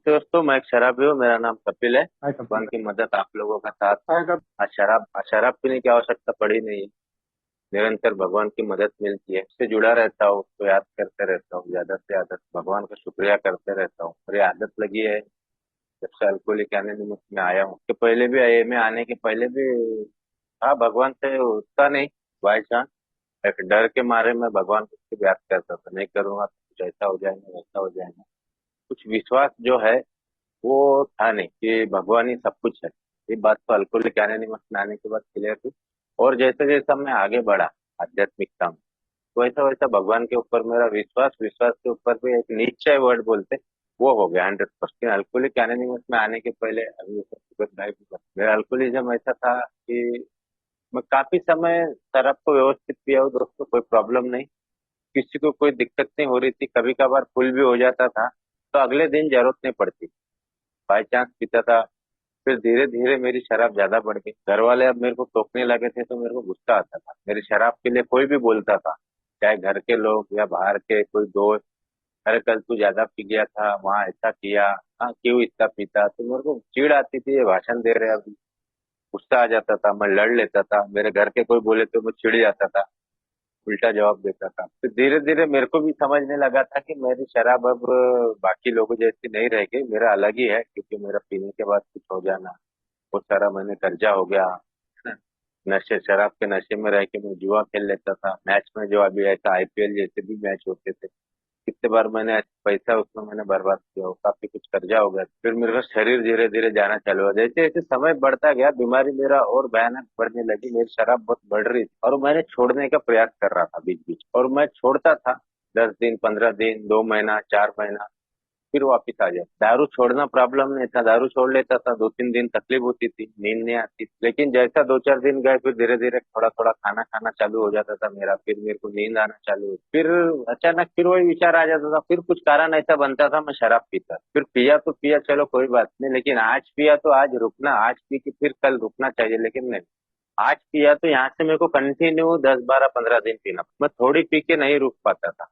दोस्तों, मैं एक शराबी हूँ। मेरा नाम कपिल है। हाय भगवान कपिल। की मदद आप लोगों का साथ। हाय कपिल। आज शराब पीने की आवश्यकता पड़ी नहीं है। निरंतर भगवान की मदद मिलती है, उससे जुड़ा रहता हूँ, उसको याद करते रहता हूँ, ज्यादा से ज्यादा भगवान का शुक्रिया करते रहता हूँ। मेरी आदत लगी है जब से अल्कोहलिक एनोनिमस में आया हूँ। के पहले भी आए, में आने के पहले भी हाँ, भगवान से उठता नहीं बाई चांस। एक डर के मारे मैं भगवान को सिर्फ याद करता था, नहीं करूंगा तो कुछ ऐसा हो जाएगा, वैसा हो जाएगा। कुछ विश्वास जो है वो था नहीं कि भगवान ही सब कुछ है। ये बात तो अल्कोहलिक एनोनिमस में आने के बाद क्लियर हुई। और जैसे जैसा मैं आगे बढ़ा आध्यात्मिकता में, तो वैसा वैसा भगवान के ऊपर मेरा विश्वास, विश्वास के ऊपर भी एक निश्चय वर्ड बोलते, वो हो गया 100%। अल्कोहलिक एनोनिमस में आने के पहले अभी ये सब शुगर ड्राइव मेरा अल्कोहलिज्म ऐसा था कि मैं काफी समय शराब को व्यवस्थित पिया हूँ दोस्तों, कोई प्रॉब्लम नहीं। किसी को कोई दिक्कत नहीं हो रही थी। कभी कभार फुल भी हो जाता था तो अगले दिन जरूरत नहीं पड़ती, बाई चांस पीता था। फिर धीरे धीरे मेरी शराब ज्यादा बढ़ गई। घर वाले अब मेरे को टोकने लगे थे तो मेरे को गुस्सा आता था। मेरी शराब के लिए कोई भी बोलता था, चाहे घर के लोग या बाहर के कोई दोस्त, अरे कल तू ज्यादा पी गया था, वहां ऐसा किया, हाँ क्यों इतना पीता। तो मेरे को चिढ़ आती थी, ये भाषण दे रहे हैं अभी। गुस्सा आ जाता था, मैं लड़ लेता था। मेरे घर के कोई बोले तो मैं चिढ़ जाता था, उल्टा जवाब देता था। फिर धीरे धीरे मेरे को भी समझने लगा था कि मेरी शराब अब बाकी लोगों जैसी नहीं रह गई, मेरा अलग ही है। क्योंकि मेरा पीने के बाद कुछ हो जाना, बहुत सारा मैंने कर्जा हो गया, है ना। नशे, शराब के नशे में रह के मैं जुआ खेल लेता था। मैच में जो अभी ऐसा आईपीएल जैसे भी मैच होते थे, कितने बार मैंने पैसा उसमें मैंने बर्बाद किया हो, काफी कुछ कर्जा हो गया। फिर मेरा शरीर धीरे धीरे जाना चालू हुआ। जैसे जैसे समय बढ़ता गया, बीमारी मेरा और भयानक बढ़ने लगी। मेरी शराब बहुत बढ़ रही थी और मैंने छोड़ने का प्रयास कर रहा था बीच बीच, और मैं छोड़ता था 10 दिन, 15 दिन, 2 महीना, 4 महीना, फिर वापिस आ जाए। दारू छोड़ना प्रॉब्लम नहीं था, दारू छोड़ लेता था। 2-3 दिन तकलीफ होती थी, नींद नहीं आती थी। लेकिन जैसा 2-4 दिन गए, फिर धीरे धीरे थोड़ा थोड़ा खाना खाना चालू हो जाता था मेरा। फिर मेरे को नींद आना चालू हुई। फिर अचानक फिर वही विचार आ जाता था। फिर कुछ कारण ऐसा बनता था, मैं शराब पीता। फिर पिया तो पिया, चलो कोई बात नहीं, लेकिन आज पिया तो आज रुकना, आज पी के फिर कल रुकना चाहिए, लेकिन नहीं। आज पिया तो यहाँ से मेरे को कंटिन्यू 10, 12, 15 दिन पीना। मैं थोड़ी पी के नहीं रुक पाता था।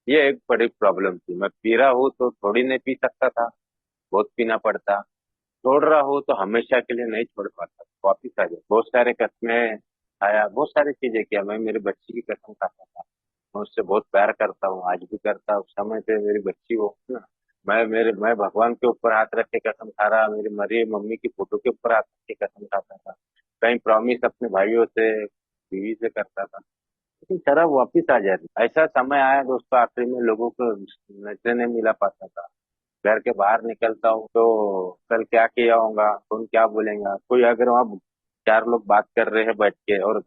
ये एक बड़ी प्रॉब्लम थी। मैं पी रहा हूँ तो थोड़ी नहीं पी सकता था, बहुत पीना पड़ता। छोड़ रहा हूँ तो हमेशा के लिए नहीं छोड़ पाता, वापिस आ जाए। बहुत सारे कस्में खाया, बहुत सारी चीजें किया। मैं मेरी बच्ची की कसम खाता था। मैं उससे बहुत प्यार करता हूँ, आज भी करता हूँ। समय पे मेरी बच्ची हो ना, मैं भगवान के ऊपर हाथ रख के कसम खा रहा, मेरी मरी हुई मम्मी की फोटो के ऊपर हाथ रख के कसम खाता था। कहीं प्रॉमिस अपने भाइयों से, बीवी से करता था। लेकिन शराब वापिस आ जाती। ऐसा समय आया दोस्तों, आखिरी में लोगों को नजर नहीं मिला पाता था। घर के बाहर निकलता हूँ तो कल क्या किया होगा, कौन क्या बोलेगा। कोई अगर वहाँ चार लोग बात कर रहे हैं बैठ के, और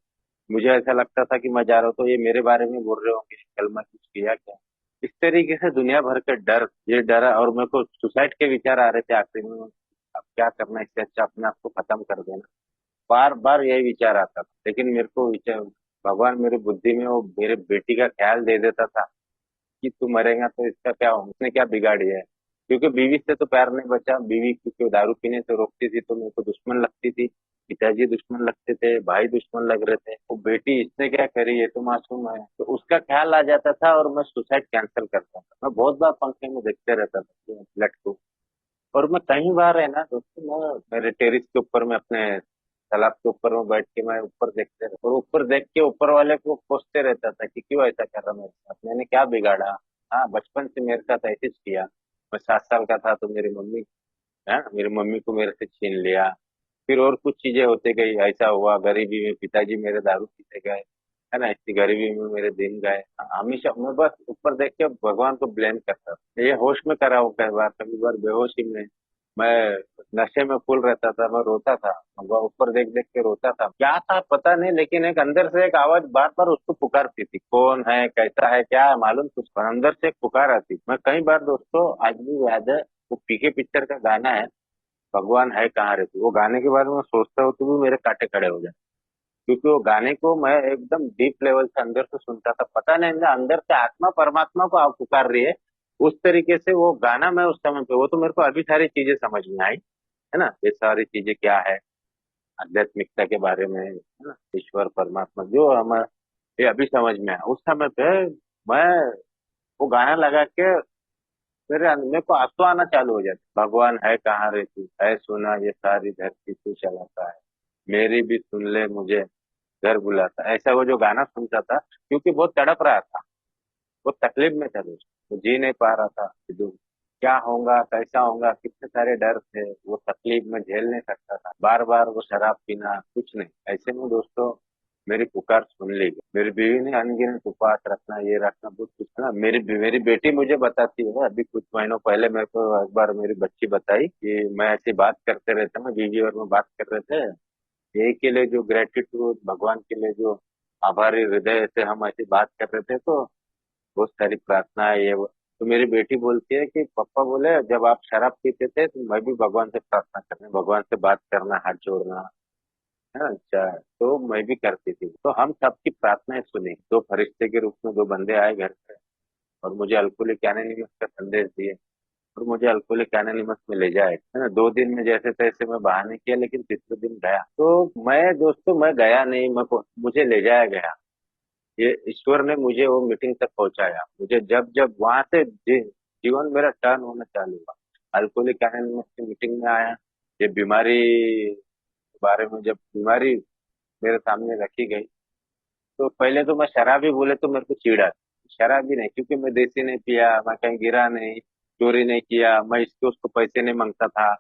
मुझे ऐसा लगता था कि मैं जा रहा हूँ तो ये मेरे बारे में बोल रहे होंगे, कल मैं कुछ किया क्या। इस तरीके से दुनिया भर के डर, ये डरा, और मेरे को सुसाइड के विचार आ रहे थे आखिरी में। अब क्या करना, इससे अच्छा अपने आप को खत्म कर देना। बार बार यही विचार आता था। लेकिन मेरे को विचार, भगवान मेरी बुद्धि में वो मेरे बेटी का ख्याल दे देता था कि तू मरेगा तो इसका क्या होगा, उसने क्या बिगाड़ी है। क्योंकि बीवी से तो प्यार नहीं बचा। बीवी क्योंकि दारू पीने से रोकती थी तो मेरे को दुश्मन लगती थी, पिताजी दुश्मन लगते थे, भाई दुश्मन लग रहे थे। वो बेटी इसने क्या करी, ये तो मासूम है, तो उसका ख्याल आ जाता था और मैं सुसाइड कैंसिल करता था। मैं बहुत बार पंखे में देखते रहता था कि फ्लैट को। और मैं कई बार है ना दोस्तों, मैं मेरे टेरिस के ऊपर में अपने तालाब के ऊपर में बैठ के मैं ऊपर देखते रहता, और ऊपर देख के ऊपर वाले को कोसते रहता था कि क्यों ऐसा कर रहा मेरे साथ, मैंने क्या बिगाड़ा। हाँ, बचपन से मेरे साथ ऐसे ही किया। मैं 7 साल का था तो मेरी मम्मी, है मेरी मम्मी को मेरे से छीन लिया। फिर और कुछ चीजें होते गई, ऐसा हुआ गरीबी में पिताजी मेरे दारू पीते गए, है ना। इतनी गरीबी में मेरे दिन गए। हमेशा मैं बस ऊपर देख के भगवान को ब्लेम करता था। ये होश में करा हूँ कई बार, कभी बार बेहोशी में। मैं नशे में फुल रहता था, मैं रोता था। मैं ऊपर देख देख के रोता था, क्या था पता नहीं, लेकिन एक अंदर से एक आवाज बार बार उसको पुकारती थी, कौन है, कैसा है, क्या है मालूम कुछ, पर अंदर से एक पुकार आती। मैं कई बार दोस्तों, आज भी याद है, वो पीके पिक्चर का गाना है, भगवान है कहाँ रे तू। वो गाने के बारे में सोचता हूँ तो भी मेरे कांटे खड़े हो जाते। क्योंकि वो गाने को मैं एकदम डीप लेवल से अंदर से सुनता था। पता नहीं मेरे अंदर से आत्मा परमात्मा को पुकार रही है। उस तरीके से वो गाना मैं उस समय पे, वो तो मेरे को अभी सारी चीजें समझ में आई, है ना। ये सारी चीजें क्या है आध्यात्मिकता के बारे में, है ना, ईश्वर परमात्मा जो हमें, ये अभी समझ में आया। उस समय पे मैं वो गाना लगा के मेरे को आंसू आना चालू हो जाते। भगवान है कहाँ रे तू, है सुना ये सारी धरती तू चलाता है, मेरी भी सुन ले मुझे घर बुलाता। ऐसा वो जो गाना सुनता था, क्योंकि बहुत तड़प रहा था, वो तकलीफ में था दोस्त, वो जी नहीं पा रहा था कि जो क्या होगा कैसा होगा, कितने सारे डर थे, वो तकलीफ में झेल नहीं सकता था। बार बार वो शराब पीना कुछ नहीं। ऐसे में दोस्तों मेरी पुकार सुन ली गई। मेरी बीवी ने अनगिनत उपवास रखना, ये रखना, बहुत कुछ ना। मेरी बेटी मुझे बताती है, अभी कुछ महीनों पहले मेरे को एक बार मेरी बच्ची बताई कि मैं ऐसी बात करते रहता, मैं बीवी और मैं बात कर रहे थे, यही के लिए जो ग्रेटिट्यूड, भगवान के लिए जो आभारी हृदय से हम ऐसी बात कर रहे थे, तो बहुत सारी प्रार्थना है ये वो। तो मेरी बेटी बोलती है कि पापा बोले जब आप शराब पीते थे तो मैं भी भगवान से प्रार्थना करना, भगवान से बात करना, हाथ जोड़ना है ना। अच्छा, तो मैं भी करती थी। तो हम सबकी प्रार्थनाएं सुनी, दो फरिश्ते के रूप में दो बंदे आए घर पे, और मुझे अल्कोहलिक एनोनिमस का संदेश दिए, और मुझे अल्कोहलिक एनोनिमस में ले जाए, है ना। 2 दिन में जैसे तैसे मैं बहाने किया, लेकिन तीसरे दिन गया। तो मैं दोस्तों मैं गया नहीं, मुझे ले जाया गया। ये ईश्वर ने मुझे वो मीटिंग तक पहुंचाया। मुझे जब जब वहां से जीवन मेरा टर्न होना चालू हुआ, अल्कोहलिक एनोनिमस की मीटिंग में आया, ये बीमारी के बारे में जब बीमारी मेरे सामने रखी गई, तो पहले तो मैं शराबी बोले तो मेरे को चिढ़ा। शराबी नहीं, क्योंकि मैं देसी नहीं पिया, मैं कहीं गिरा नहीं, चोरी नहीं किया, मैं इसके उसको पैसे नहीं मांगता था।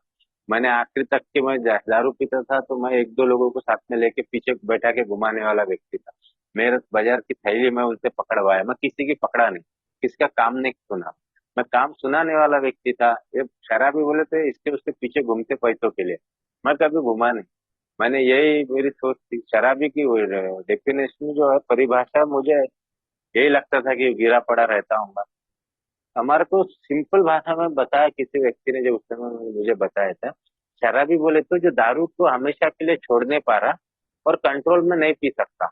मैंने आखिर तक के मैं दारू पीता था तो मैं एक दो लोगों को साथ में लेके पीछे बैठा के घुमाने वाला व्यक्ति था। मेरे बाजार की थैली में उनसे पकड़वाया, मैं किसी की पकड़ा नहीं, किसका काम नहीं सुना, मैं काम सुनाने वाला व्यक्ति था। ये शराबी बोले थे इसके उसके पीछे घूमते पैसों के लिए, मैं कभी घुमा नहीं। मैंने यही मेरी सोच थी। शराबी की डेफिनेशन जो है, परिभाषा, मुझे यही लगता था कि गिरा पड़ा रहता हूँ। हमारे को सिंपल भाषा में बताया किसी व्यक्ति ने, जो उस समय मुझे बताया था, शराबी बोले तो जो दारू को हमेशा के लिए छोड़ नहीं पा रहा और कंट्रोल में नहीं पी सकता,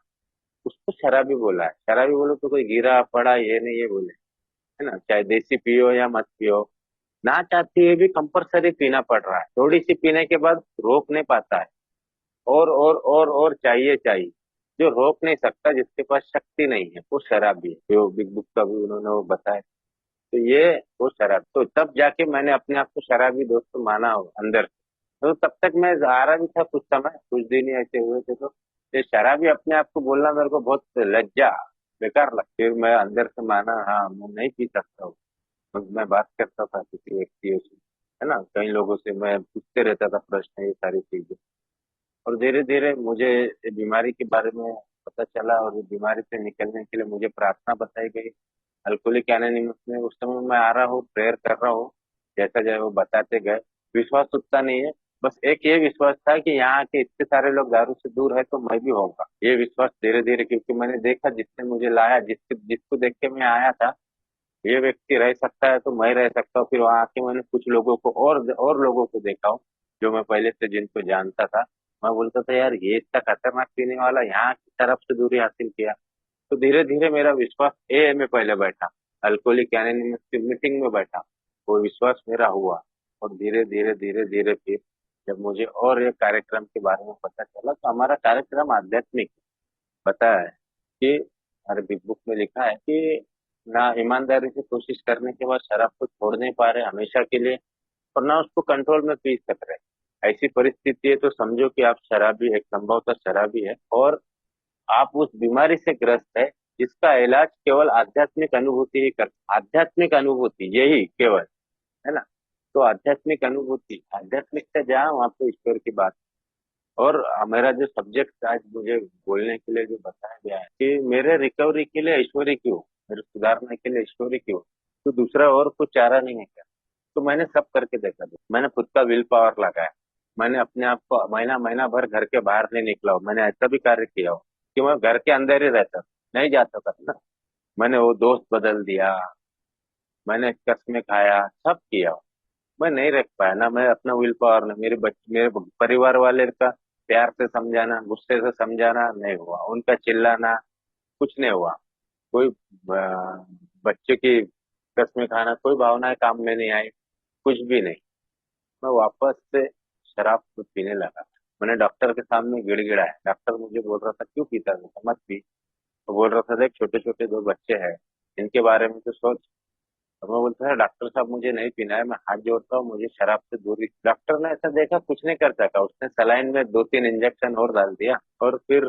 उसको शराबी बोला है। शराबी बोले तो कोई गिरा पड़ा ये नहीं, ये बोले, है ना। चाहे देसी पियो या मत पियो, ना चाहते हुए भी कंपलसरी पीना पड़ रहा है, थोड़ी सी पीने के बाद रोक नहीं पाता है, और चाहिए चाहिए। जो रोक नहीं सकता, जिसके पास शक्ति नहीं है, वो शराबी है, जो बिग बुक का भी उन्होंने वो बताया। तो ये वो शराब, तो तब जाके मैंने अपने आप को शराबी दोस्त माना हो अंदर से। तो तब तक मैं आ रहा भी था, कुछ समय कुछ दिन ही ऐसे हुए थे, तो ये शराबी अपने आप को बोलना मेरे को बहुत लज्जा, बेकार लगती। फिर मैं अंदर से माना, हाँ मैं नहीं पी सकता हूँ। मैं बात करता था किसी व्यक्तियों से, है ना, कई लोगों से मैं पूछते रहता था प्रश्न, ये सारी चीजें। और धीरे धीरे मुझे ये बीमारी के बारे में पता चला, और ये बीमारी से निकलने के लिए मुझे प्रार्थना बताई गई अल्कोहलिक एनोनिमस में। उस समय मैं आ रहा हूँ, प्रेयर कर रहा हूँ, जैसा जैसा वो बताते गए, विश्वास उतना नहीं है। बस एक ये विश्वास था कि यहाँ के इतने सारे लोग दारू से दूर है तो मैं भी होऊंगा, ये विश्वास धीरे धीरे, क्योंकि मैंने देखा जिसने मुझे लाया, जिसको देख के मैं आया था, ये व्यक्ति रह सकता है तो मैं रह सकता हूँ। फिर वहां आके मैंने कुछ लोगों को और लोगों को देखा हूँ, जो मैं पहले से जिनको जानता था। मैं बोलता था यार ये इतना खतरनाक पीने वाला यहाँ की तरफ से दूरी हासिल किया। तो धीरे धीरे मेरा विश्वास ए में पहले बैठा, अल्कोहलिक एनोनिमस की मीटिंग में बैठा, वो विश्वास मेरा हुआ। और धीरे धीरे धीरे धीरे फिर जब मुझे और ये कार्यक्रम के बारे में पता चला, तो हमारा कार्यक्रम आध्यात्मिक पता है कि हमारे बिग बुक में लिखा है कि ना ईमानदारी से कोशिश करने के बाद शराब को छोड़ नहीं पा रहे हमेशा के लिए, और ना उसको कंट्रोल में पी सक रहे। ऐसी परिस्थिति है तो समझो कि आप शराबी, एक संभवतः शराबी है, और आप उस बीमारी से ग्रस्त है जिसका इलाज केवल आध्यात्मिक अनुभूति ही कर, आध्यात्मिक अनुभूति यही केवल, है ना। तो आध्यात्मिक अनुभूति, आध्यात्मिक से जहाँ वहाँ पे ईश्वर की बात। और मेरा जो सब्जेक्ट आज मुझे बोलने के लिए जो बताया गया है कि मेरे रिकवरी के लिए ईश्वरी क्यों, मेरे सुधारने के लिए ईश्वरी क्यों, तो दूसरा और कुछ चारा नहीं है क्या। तो मैंने सब करके देखा था, मैंने खुद का विल पावर लगाया, मैंने अपने आप को महीना महीना भर घर के बाहर नहीं निकला हूँ, मैंने ऐसा भी कार्य किया हो कि मैं घर के अंदर ही रहता था, नहीं जाता था ना। मैंने वो दोस्त बदल दिया, मैंने कसमें खाया, सब किया हो। मैं नहीं रख पाया ना, मैं अपना विल पावर ना, मेरे परिवार वाले का प्यार से समझाना, गुस्से से समझाना नहीं हुआ, उनका चिल्लाना कुछ नहीं हुआ, कोई बच्चे की कसमें खाना, कोई भावनाएं काम में नहीं आई, कुछ भी नहीं। मैं वापस से शराब को पीने लगा। मैंने डॉक्टर के सामने गिड़गिड़ाया, डॉक्टर मुझे बोल रहा था क्यों पीता है, मत पी। तो बोल रहा था देख छोटे छोटे 2 बच्चे हैं, इनके बारे में तो सोच, तो मैं बोलता है डॉक्टर साहब मुझे नहीं पीना है, मैं हाथ जोड़ता हूँ, मुझे शराब से दूरी। डॉक्टर ने ऐसा देखा, कुछ नहीं कर सका, उसने सलाइन में 2-3 इंजेक्शन और डाल दिया, और फिर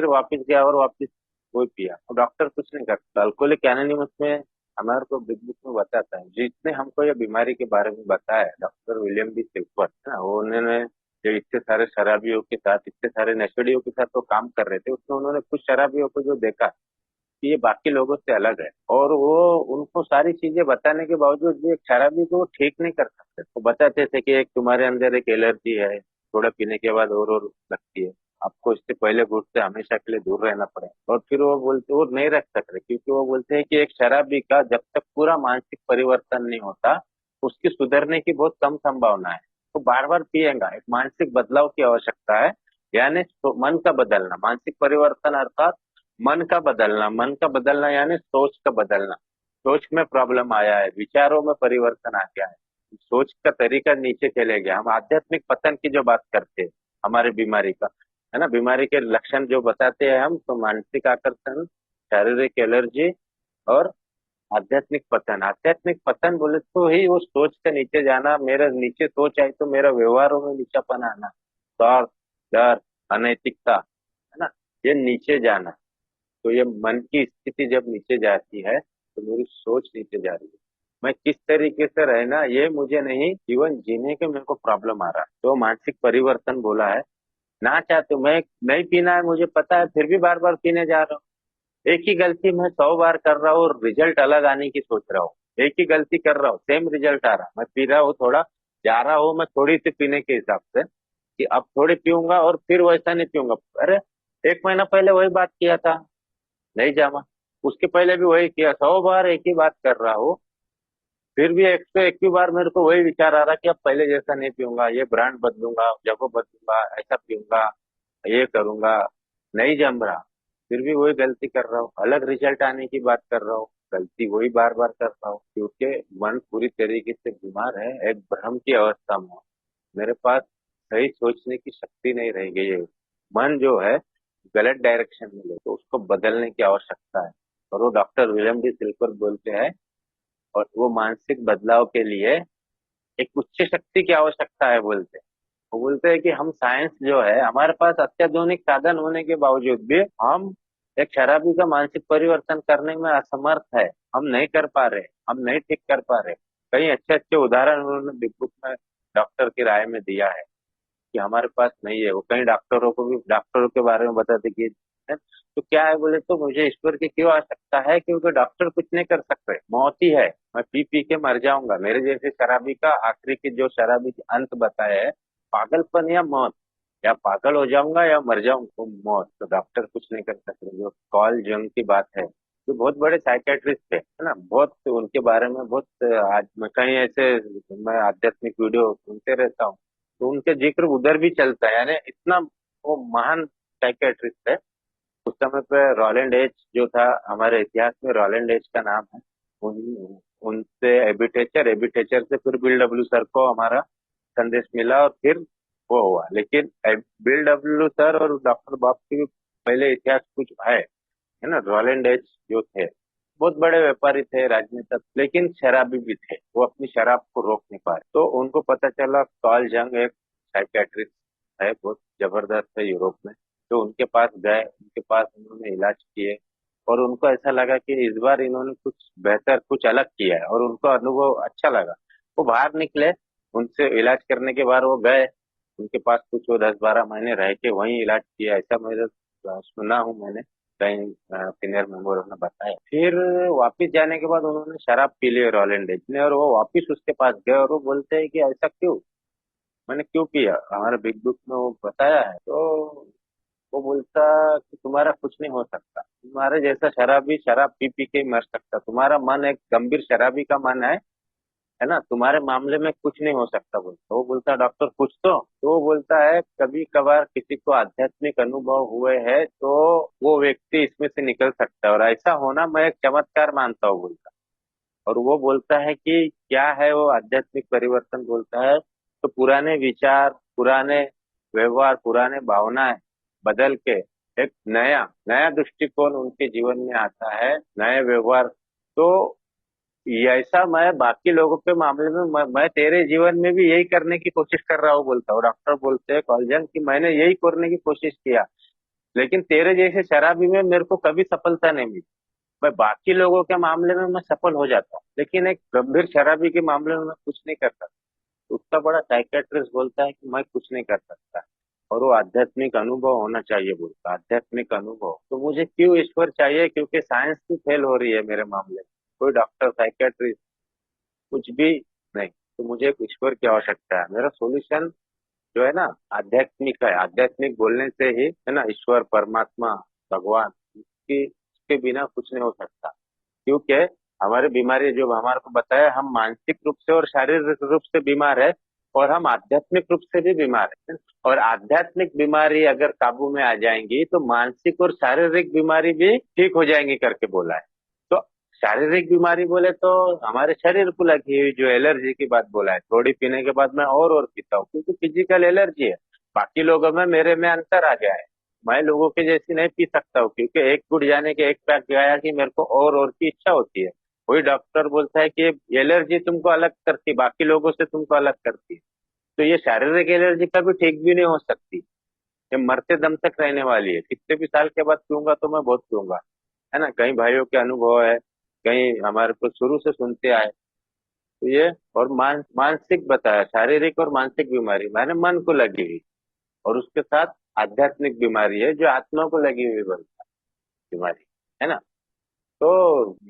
वापस गया और वापस वही पिया, और डॉक्टर कुछ नहीं करता। अल्कोहलिक एनोनिमस में हमारे को बिग बुक में बताता है, जिसने हमको ये बीमारी के बारे में बताया, डॉक्टर विलियम बी सिल्वर है ना, वो उन्होंने जो इतने सारे शराबियों के साथ, इतने सारे नशेड़ियों के साथ वो काम कर रहे थे, उसमें उन्होंने कुछ शराबियों को जो देखा कि ये बाकी लोगों से अलग है, और वो उनको सारी चीजें बताने के बावजूद भी एक शराबी को वो ठीक नहीं कर सकते। वो बताते थे कि एक तुम्हारे अंदर एक एलर्जी है, थोड़ा पीने के बाद और लगती है, आपको इससे पहले गुट से हमेशा के लिए दूर रहना पड़ेगा। और फिर वो बोलते, वो नहीं रख सकते, क्योंकि वो बोलते हैं कि एक शराबी का जब तक पूरा मानसिक परिवर्तन नहीं होता, उसकी सुधरने की बहुत कम संभावना है। तो बार बार पिएगा, एक मानसिक बदलाव की आवश्यकता है, यानी मन का बदलना, मानसिक परिवर्तन अर्थात मन का बदलना यानी सोच का बदलना। सोच में प्रॉब्लम आया है, विचारों में परिवर्तन आ गया है, सोच का तरीका नीचे चले गया। हम आध्यात्मिक पतन की जो बात करते हैं, हमारी बीमारी का, है ना, बीमारी के लक्षण जो बताते हैं हम, तो मानसिक आकर्षण, शारीरिक एलर्जी और आध्यात्मिक पतन। आध्यात्मिक पतन बोले तो ही वो सोच से नीचे जाना, मेरा नीचे सोच आई तो मेरा व्यवहारों में नीचापन आना, स्वार्थ, डर, अनैतिकता, है ना, ये नीचे जाना। तो ये मन की स्थिति जब नीचे जाती है तो मेरी सोच नीचे जा रही है, मैं किस तरीके से रहना ये मुझे नहीं, जीवन जीने के मेरे को प्रॉब्लम आ रहा है, तो मानसिक परिवर्तन बोला है। ना चाहते मैं नहीं पीना है, मुझे पता है, फिर भी बार बार पीने जा रहा हूँ। एक ही गलती मैं 100 बार कर रहा हूँ और रिजल्ट अलग आने की सोच रहा हूँ। एक ही गलती कर रहा हूँ, सेम रिजल्ट आ रहा, मैं पी रहा हूँ थोड़ा, जा रहा हूँ मैं थोड़ी सी पीने के हिसाब से, कि अब थोड़ी पीऊंगा और फिर वैसा नहीं पीऊंगा। अरे 1 महीना पहले वही बात किया था, नहीं जामा, उसके पहले भी वही किया, 100 बार एक ही बात कर रहा हूँ, फिर भी 121 बार मेरे को वही विचार आ रहा कि अब पहले जैसा नहीं पीऊंगा, ये ब्रांड बदलूंगा, जगह बदलूंगा, ऐसा पीऊंगा, ये करूंगा, नहीं जम रहा। फिर भी वही गलती कर रहा हूँ, अलग रिजल्ट आने की बात कर रहा हूँ, गलती वही बार बार कर रहा हूँ, क्योंकि मन पूरी तरीके से बीमार है, एक भ्रम की अवस्था में हूँ। मेरे पास सही सोचने की शक्ति नहीं रह गई है। मन जो है गलत डायरेक्शन में ले, तो उसको बदलने की आवश्यकता है। और वो डॉक्टर विलियम डी सिल्वर बोलते हैं, और वो मानसिक बदलाव के लिए एक उच्च शक्ति की आवश्यकता है बोलते हैं। वो बोलते हैं कि हम साइंस जो है, हमारे पास अत्याधुनिक साधन होने के बावजूद भी हम एक शराबी का मानसिक परिवर्तन करने में असमर्थ है। हम नहीं कर पा रहे, हम नहीं ठीक कर पा रहे। कई अच्छे अच्छे उदाहरण उन्होंने बिग बुक में डॉक्टर की राय में दिया है कि हमारे पास नहीं है। वो कई डॉक्टरों को भी डॉक्टरों के बारे में बताते कि है, तो क्या है बोले तो मुझे ईश्वर की क्यों आवश्यकता है, क्योंकि डॉक्टर कुछ नहीं कर सकते, मौत ही है, मैं पी पी के मर जाऊंगा। मेरे जैसे शराबी का आखिरी के जो शराबी के अंत बताया है, पागलपन या मौत, या पागल हो जाऊंगा या मर जाऊंगा, तो मौत, तो डॉक्टर कुछ नहीं कर सकते। जो कॉल जंग की बात है, जो बहुत बड़े साइकेट्रिस्ट थे, है ना, बहुत उनके बारे में बहुत, आज मैं कहीं ऐसे, मैं आध्यात्मिक वीडियो सुनते रहता हूँ, तो उनके जिक्र उधर भी चलता है, यानी इतना वो महान साइकेट्रिस्ट है। उस समय पे रॉलेंड एच जो था, हमारे इतिहास में रॉलेंड एच का नाम है, उनसे एबिटेचर से फिर बिल डब्ल्यू सर को हमारा संदेश मिला, और फिर वो हुआ। लेकिन बिल डब्ल्यू सर और डॉक्टर बॉब के भी पहले इतिहास कुछ है ना। रॉलेंड एच जो थे, बहुत बड़े व्यापारी थे, राजनेता, लेकिन शराबी भी थे, वो अपनी शराब को रोक नहीं पाए। तो उनको पता चला कार्ल जंग एक साइकेट्रिस्ट है, बहुत जबरदस्त है यूरोप में। तो उनके पास गए, उनके पास उन्होंने इलाज किए, और उनको ऐसा लगा कि इस बार इन्होंने कुछ बेहतर, कुछ अलग किया है, और उनको अनुभव अच्छा लगा। वो बाहर निकले, उनसे इलाज करने के बाद वो गए उनके पास, कुछ वो 10-12 महीने रह के वहीं इलाज किया, ऐसा मेरे सुना हूँ मैंने, कहीं सीनियर मेंबर ने बताया। फिर वापिस जाने के बाद उन्होंने शराब पी ली रॉलेंड डेच ने, और वो वापिस उसके पास गए, और वो बोलते हैं कि ऐसा क्यों, मैंने क्यों किया, हमारे बिग बुक में वो बताया है। तो वो बोलता कि तुम्हारा कुछ नहीं हो सकता, तुम्हारे जैसा शराबी शराब पी पी के ही मर सकता, तुम्हारा मन एक गंभीर शराबी का मन है ना, तुम्हारे मामले में कुछ नहीं हो सकता बोलता। वो बोलता डॉक्टर कुछ तो वो बोलता है कभी कभार किसी को आध्यात्मिक अनुभव हुए हैं तो वो व्यक्ति इसमें से निकल सकता है, और ऐसा होना मैं एक चमत्कार मानता हूँ बोलता। और वो बोलता है कि क्या है वो आध्यात्मिक परिवर्तन, बोलता है तो पुराने विचार, पुराने व्यवहार, पुराने भावनाएं बदल के एक नया नया दृष्टिकोण उनके जीवन में आता है, नए व्यवहार। तो ऐसा मैं बाकी लोगों के मामले में मैं तेरे जीवन में भी यही करने की कोशिश कर रहा हूँ बोलता हूँ। डॉक्टर बोलते हैं कॉलजन कि मैंने यही करने की कोशिश किया, लेकिन तेरे जैसे शराबी में मेरे को कभी सफलता नहीं मिली। मैं बाकी लोगों के मामले में मैं सफल हो जाता हूँ, लेकिन एक गंभीर शराबी के मामले में मैं कुछ नहीं कर सकता। तो उसका बड़ा साइकेट्रिस्ट बोलता है कि मैं कुछ नहीं कर सकता, और वो आध्यात्मिक अनुभव होना चाहिए बोलता, आध्यात्मिक अनुभव। तो मुझे क्यों ईश्वर चाहिए? क्योंकि साइंस भी फेल हो रही है मेरे मामले में। कोई डॉक्टर, साइकेट्रिस्ट, कुछ भी नहीं। तो मुझे एक ईश्वर की आवश्यकता है। मेरा सॉल्यूशन जो है ना, आध्यात्मिक है। आध्यात्मिक बोलने से ही है ना, ईश्वर, परमात्मा, भगवान, इसके बिना कुछ नहीं हो सकता। क्योंकि हमारी बीमारी जो हमारे को बताया, हम मानसिक रूप से और शारीरिक रूप से बीमार है, और हम आध्यात्मिक रूप से भी बीमार है। और आध्यात्मिक बीमारी अगर काबू में आ जाएंगी तो मानसिक और शारीरिक बीमारी भी ठीक हो जाएंगी करके बोला है। तो शारीरिक बीमारी बोले तो हमारे शरीर को लगी हुई जो एलर्जी की बात बोला है, थोड़ी पीने के बाद मैं और पीता हूँ, क्योंकि फिजिकल एलर्जी है। बाकी लोगों में मेरे में अंतर आ गया है। मैं लोगों के जैसी नहीं पी सकता हूँ, क्योंकि एक गुट जाने के एक पैक गया कि मेरे को और की इच्छा होती है। वही डॉक्टर बोलता है कि एलर्जी तुमको अलग करती, बाकी लोगों से तुमको अलग करती है। तो ये शारीरिक एलर्जी कभी ठीक भी नहीं हो सकती। ये मरते दम तक रहने वाली है। कितने भी साल के बाद पीऊंगा तो मैं बहुत पीऊंगा, है ना। कई भाइयों के अनुभव है, कहीं हमारे को शुरू से सुनते आए। तो ये और मानसिक बताया, शारीरिक और मानसिक बीमारी मैंने मन को लगी हुई, और उसके साथ आध्यात्मिक बीमारी है जो आत्मा को लगी हुई बीमारी, है ना। तो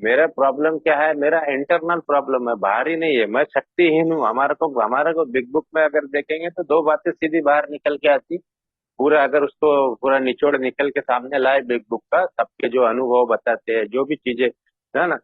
मेरा प्रॉब्लम क्या है? मेरा इंटरनल प्रॉब्लम है, बाहरी नहीं है। मैं शक्तिहीन हूँ। हमारे को बिग बुक में अगर देखेंगे तो दो बातें सीधी बाहर निकल के आती। पूरा अगर उसको पूरा निचोड़ निकल के सामने लाए बिग बुक का, सबके जो अनुभव बताते हैं, जो भी चीजें, है ना,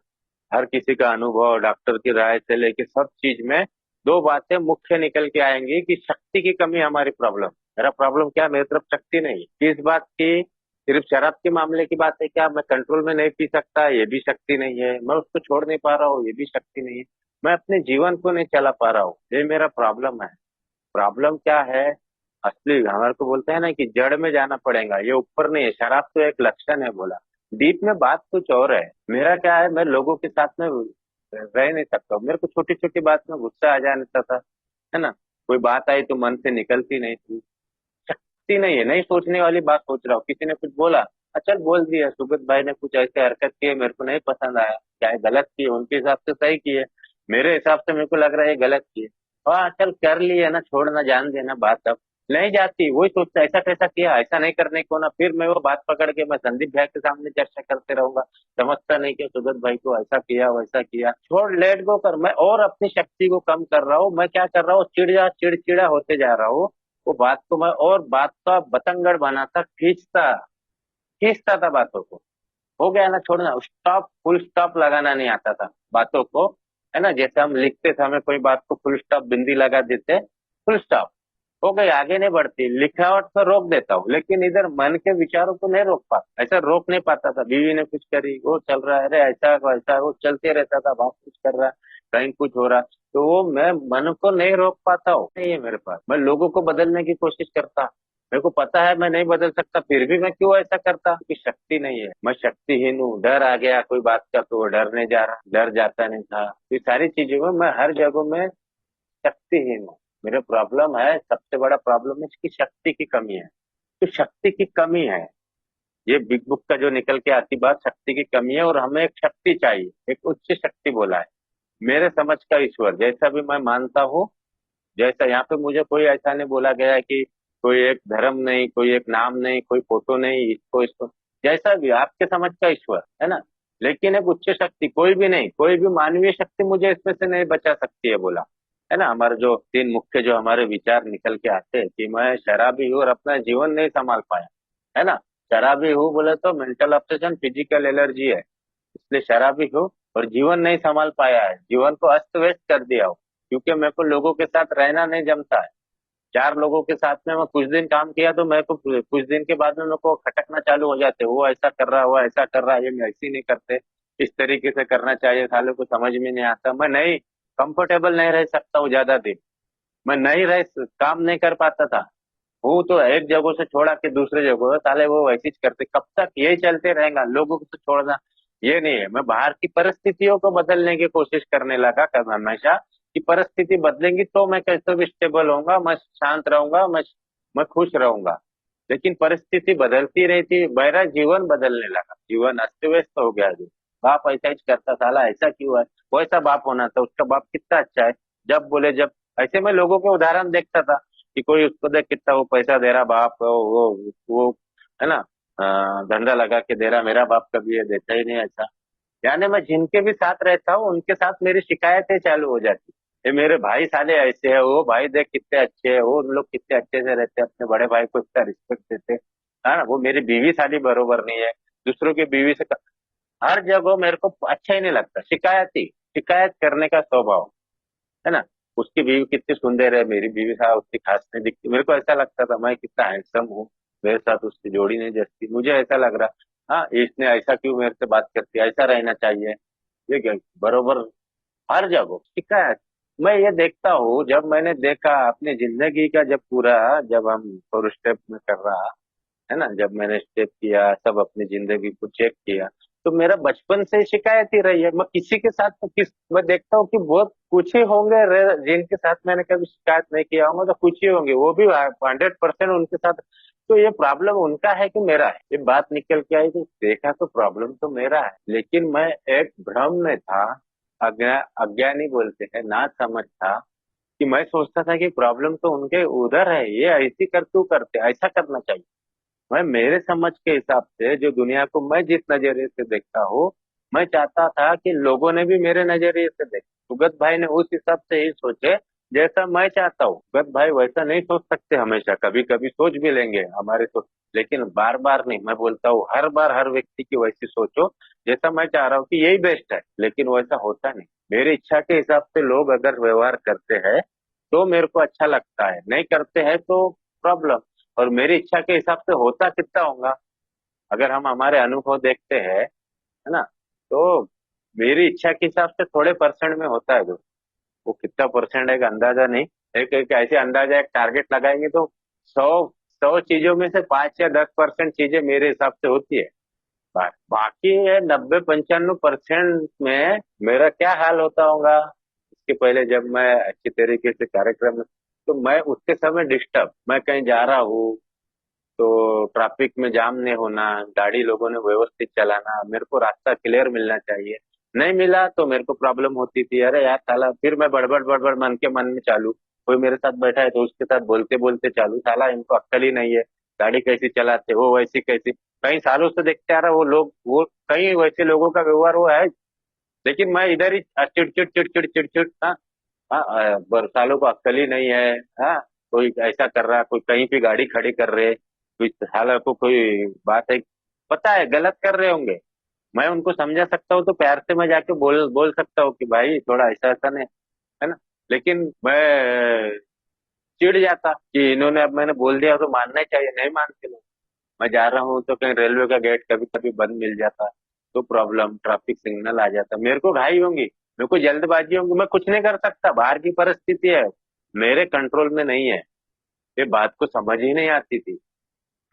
हर किसी का अनुभव, डॉक्टर की राय से लेके सब चीज में दो बातें मुख्य निकल के आएंगी कि शक्ति की कमी हमारी प्रॉब्लम। मेरा प्रॉब्लम क्या है? मेरी तरफ शक्ति नहीं है। किस बात की? सिर्फ शराब के मामले की बात है क्या? मैं कंट्रोल में नहीं पी सकता, ये भी शक्ति नहीं है। मैं उसको छोड़ नहीं पा रहा हूँ, ये भी शक्ति नहीं है। मैं अपने जीवन को नहीं चला पा रहा हूँ, ये मेरा प्रॉब्लम है। प्रॉब्लम क्या है? असली हमारे को बोलते हैं ना कि जड़ में जाना पड़ेगा, ये ऊपर नहीं है। शराब तो एक लक्षण है बोला, डीप में बात कुछ और है। मेरा क्या है, मैं लोगों के साथ में रह नहीं सकता हूँ। मेरे को छोटी छोटी बात में गुस्सा आ जाता था, है ना। कोई बात आई तो मन से निकलती नहीं थी। शक्ति नहीं है, नहीं सोचने वाली बात सोच रहा हूँ। किसी ने कुछ बोला, अच्छा चल बोल दिया, सुगत भाई ने कुछ ऐसे हरकत की है, मेरे को नहीं पसंद आया। क्या है? गलत की है, उनके हिसाब से सही की है, मेरे हिसाब से मेरे को लग रहा है ये गलत की है। हाँ चल कर लिया ना, छोड़ना, जान देना बात। अब नहीं जाती, वही सोचता ऐसा कैसा किया, ऐसा नहीं करने को ना। फिर मैं वो बात पकड़ के मैं संदीप भाई के सामने चर्चा करते रहूंगा। समझता नहीं कि सुगत भाई को ऐसा किया वैसा किया। छोड़, लेट गो कर। मैं और अपनी शक्ति को कम कर रहा हूँ। मैं क्या कर रहा हूँ? चिड़चिड़ा होते जा रहा हूँ। वो बात को मैं और बात का बतंगड़ बनाता, खींचता खींचता था बातों को। हो गया ना, छोड़ना। स्टॉप, फुल स्टॉप लगाना नहीं आता था बातों को, है ना। जैसे हम लिखते थे, हमें कोई बात को फुल स्टॉप बिंदी लगा देते, फुल स्टॉप हो गई, आगे नहीं बढ़ती। लिखावट पर रोक देता हूँ, लेकिन इधर मन के विचारों को नहीं रोक पाता। ऐसा रोक नहीं पाता था। बीवी ने कुछ करी, वो चल रहा है, अरे ऐसा वैसा, वो चलते रहता था। बाप कुछ कर रहा, कहीं कुछ हो रहा, तो वो मैं मन को नहीं रोक पाता हूँ। नहीं है मेरे पास। मैं लोगों को बदलने की कोशिश करता, मेरे को पता है मैं नहीं बदल सकता, फिर भी मैं क्यों ऐसा करता? क्योंकि शक्ति नहीं है, मैं शक्तिहीन हूँ। डर आ गया कोई बात का तो वो डरने जा रहा, डर जाता नहीं था। ये सारी चीजों में मैं हर जगह में शक्तिहीन हूँ। मेरा प्रॉब्लम है, सबसे बड़ा प्रॉब्लम है इसकी शक्ति की कमी है। तो शक्ति की कमी है, ये बिग बुक का जो निकल के आती बात, शक्ति की कमी है। और हमें एक शक्ति चाहिए, एक उच्च शक्ति बोला है। मेरे समझ का ईश्वर जैसा भी मैं मानता हूँ, जैसा यहाँ पे मुझे कोई ऐसा नहीं बोला गया है कि कोई एक धर्म नहीं, कोई एक नाम नहीं, कोई फोटो नहीं, इसको इसको, जैसा भी आपके समझ का ईश्वर है ना। लेकिन एक उच्च शक्ति, कोई भी नहीं, कोई भी मानवीय शक्ति मुझे इसमें से नहीं बचा सकती है बोला, है ना। हमारे जो तीन मुख्य जो हमारे विचार निकल के आते हैं कि मैं शराबी हूँ और अपना जीवन नहीं संभाल पाया, है ना। शराबी हूँ बोले तो मेंटल ऑब्सेशन, फिजिकल एलर्जी है, इसलिए शराबी हूँ। और जीवन नहीं संभाल पाया है, जीवन को अस्त व्यस्त कर दिया हो, क्योंकि मेरे को लोगों के साथ रहना नहीं जमता है। चार लोगों के साथ में मैं कुछ दिन काम किया तो मेरे को कुछ दिन के बाद में मेरे को खटकना चालू हो जाते, वो ऐसा कर रहा है, वो ऐसा कर रहा है, ये मैं ऐसे ही नहीं करते, इस तरीके से करना चाहिए, सालों को समझ में नहीं आता। मैं नहीं, कंफर्टेबल नहीं रह सकता हूँ ज्यादा दिन। मैं नहीं रह काम नहीं कर पाता था। हूँ तो एक जगह से छोड़ा के दूसरे जगह, साले वो वैसे ही करते। कब तक यही चलते रहेगा? लोगों को तो छोड़ना, ये नहीं है, मैं बाहर की परिस्थितियों को बदलने की कोशिश करने लगा कर हमेशा, कि परिस्थिति बदलेंगी तो मैं कैसे भी स्टेबल होऊंगा, मैं शांत रहूंगा, मैं खुश रहूंगा। लेकिन परिस्थिति बदलती रहती, मेरा जीवन बदलने लगा, जीवन अस्त व्यस्त हो गया। जो बाप ऐसा ही करता, साला ऐसा क्यों है, वैसा बाप होना था, उसका बाप कितना अच्छा है, जब बोले जब। ऐसे मैं लोगों के उदाहरण देखता था कि कोई उसको देख कितना वो पैसा दे रहा बाप, वो है ना, धंधा लगा के दे रहा, मेरा बाप कभी ये देता ही नहीं ऐसा। यानी मैं जिनके भी साथ रहता हूँ उनके साथ मेरी शिकायतें चालू हो जाती, ये मेरे भाई साले ऐसे है, वो भाई देख कितने अच्छे है, वो उन लोग कितने अच्छे से रहते हैं, अपने बड़े भाई को इतना रिस्पेक्ट देते हैं। है ना, वो मेरी बीवी साली बरोबर नहीं है, दूसरों की बीवी से हर जगह मेरे को अच्छा ही नहीं लगता, शिकायत करने का स्वभाव। है ना, उसकी बीवी कितनी सुंदर है, मेरी बीवी साहब उतनी खास नहीं दिखती, मेरे को ऐसा लगता था मैं कितना हैंडसम हूँ, मेरे साथ उसकी जोड़ी नहीं जचती, मुझे ऐसा लग रहा, हाँ इसने ऐसा क्यों मेरे से बात करती है, ऐसा रहना चाहिए। ये क्या, बरोबर हर जगह शिकायत। मैं ये देखता हूँ, जब मैंने देखा अपनी जिंदगी का, जब पूरा, जब हम फोर स्टेप में कर रहा, है ना, जब मैंने स्टेप किया, सब अपनी जिंदगी को चेक किया, तो मेरा बचपन से शिकायत ही रही है। मैं किसी के साथ तो मैं देखता हूँ कि बहुत कुछ ही होंगे जिनके साथ मैंने कभी शिकायत नहीं किया होगा, तो कुछ ही होंगे, वो भी 100% उनके साथ। तो ये प्रॉब्लम उनका है कि मेरा है, ये बात निकल के आई कि देखा तो प्रॉब्लम तो मेरा है, लेकिन मैं एक भ्रम में था, अज्ञानी बोलते हैं, ना समझ था, कि मैं सोचता था कि प्रॉब्लम तो उनके उधर है, ये ऐसी कर क्यों करते, ऐसा करना चाहिए। मैं मेरे समझ के हिसाब से जो दुनिया को मैं जिस नजरिए से देखता हूँ, मैं चाहता था कि लोगों ने भी मेरे नजरिए से देखे, सुगत भाई ने उस हिसाब से ही सोचे जैसा मैं चाहता हूँ। सुगत भाई वैसा नहीं सोच सकते, हमेशा कभी कभी सोच भी लेंगे हमारे सोच, लेकिन बार बार नहीं। मैं बोलता हूँ हर बार हर व्यक्ति की वैसी सोचो जैसा मैं चाह रहा हूँ कि यही बेस्ट है, लेकिन वैसा होता नहीं। मेरी इच्छा के हिसाब से लोग अगर व्यवहार करते हैं तो मेरे को अच्छा लगता है, नहीं करते हैं तो प्रॉब्लम। और मेरी इच्छा के हिसाब से होता कितना होगा, अगर हम हमारे अनुभव देखते हैं, है ना, तो मेरी इच्छा के हिसाब से थोड़े परसेंट में होता है। जो वो कितना परसेंट है का अंदाजा नहीं, एक एक ऐसे अंदाजा, एक टारगेट लगाएंगे तो 100 चीजों में से 5 या 10% चीजें मेरे हिसाब से होती है। बाकी है 90-95% में मेरा क्या हाल होता होगा। इसके पहले जब मैं अच्छी तरीके से कार्यक्रम में, तो मैं उसके समय डिस्टर्ब, मैं कहीं जा रहा हूँ तो ट्रैफिक में जाम नहीं होना, गाड़ी लोगों ने व्यवस्थित चलाना, मेरे को रास्ता क्लियर मिलना चाहिए, नहीं मिला तो मेरे को प्रॉब्लम होती थी, अरे यार साला, फिर मैं बड़बड़ बड़बड़ मन के मन में चालू, कोई मेरे साथ बैठा है तो उसके साथ बोलते बोलते चालू, साला इनको अक्ल ही नहीं है, गाड़ी कैसी चलाते वो वैसी कैसी। कई सालों से देखते आ रहा वो लोग, वो कई वैसे लोगों का व्यवहार वो है, लेकिन मैं इधर ही चिड़चिड़ चिड़चिड़ चिड़चिड़, हाँ हाँ, सालों को अक्ल ही नहीं है। हाँ, कोई ऐसा कर रहा, कोई कहीं भी गाड़ी खड़ी कर रहे, कोई साला को कोई बात है, पता है गलत कर रहे होंगे, मैं उनको समझा सकता हूँ तो प्यार से मैं जाके बोल बोल सकता हूँ कि भाई थोड़ा ऐसा ऐसा नहीं, है ना। लेकिन मैं चिढ़ जाता कि इन्होंने, अब मैंने बोल दिया तो मानना ही चाहिए, नहीं मानते लोग। मैं जा रहा हूँ तो कहीं रेलवे का गेट कभी कभी बंद मिल जाता तो प्रॉब्लम, ट्रैफिक सिग्नल आ जाता, मेरे को घाई होंगी, मेरे को जल्दबाजी होंगी, मैं कुछ नहीं कर सकता, बाहर की परिस्थिति है, मेरे कंट्रोल में नहीं है। ये बात को समझ ही नहीं आती थी,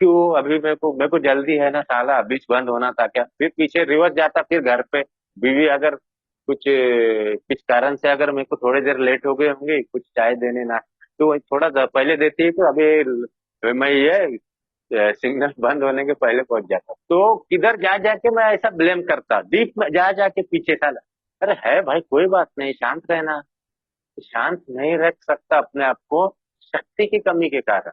क्यों अभी मेरे को जल्दी है ना साला, बीच बंद होना था क्या, फिर पीछे रिवर्स जाता, फिर घर पे बीवी अगर कुछ कारण से अगर मेरे को थोड़ी देर लेट हो गए होंगे कुछ चाय देने ना, तो वो थोड़ा पहले देती है तो अभी मैं ये सिग्नल बंद होने के पहले पहुंच जाता, तो किधर जा जाके मैं ऐसा ब्लेम करता, डीप में जा जाके पीछे साला, अरे है भाई कोई बात नहीं, शांत रहना। शांत नहीं रख सकता अपने आप को, शक्ति की कमी के कारण,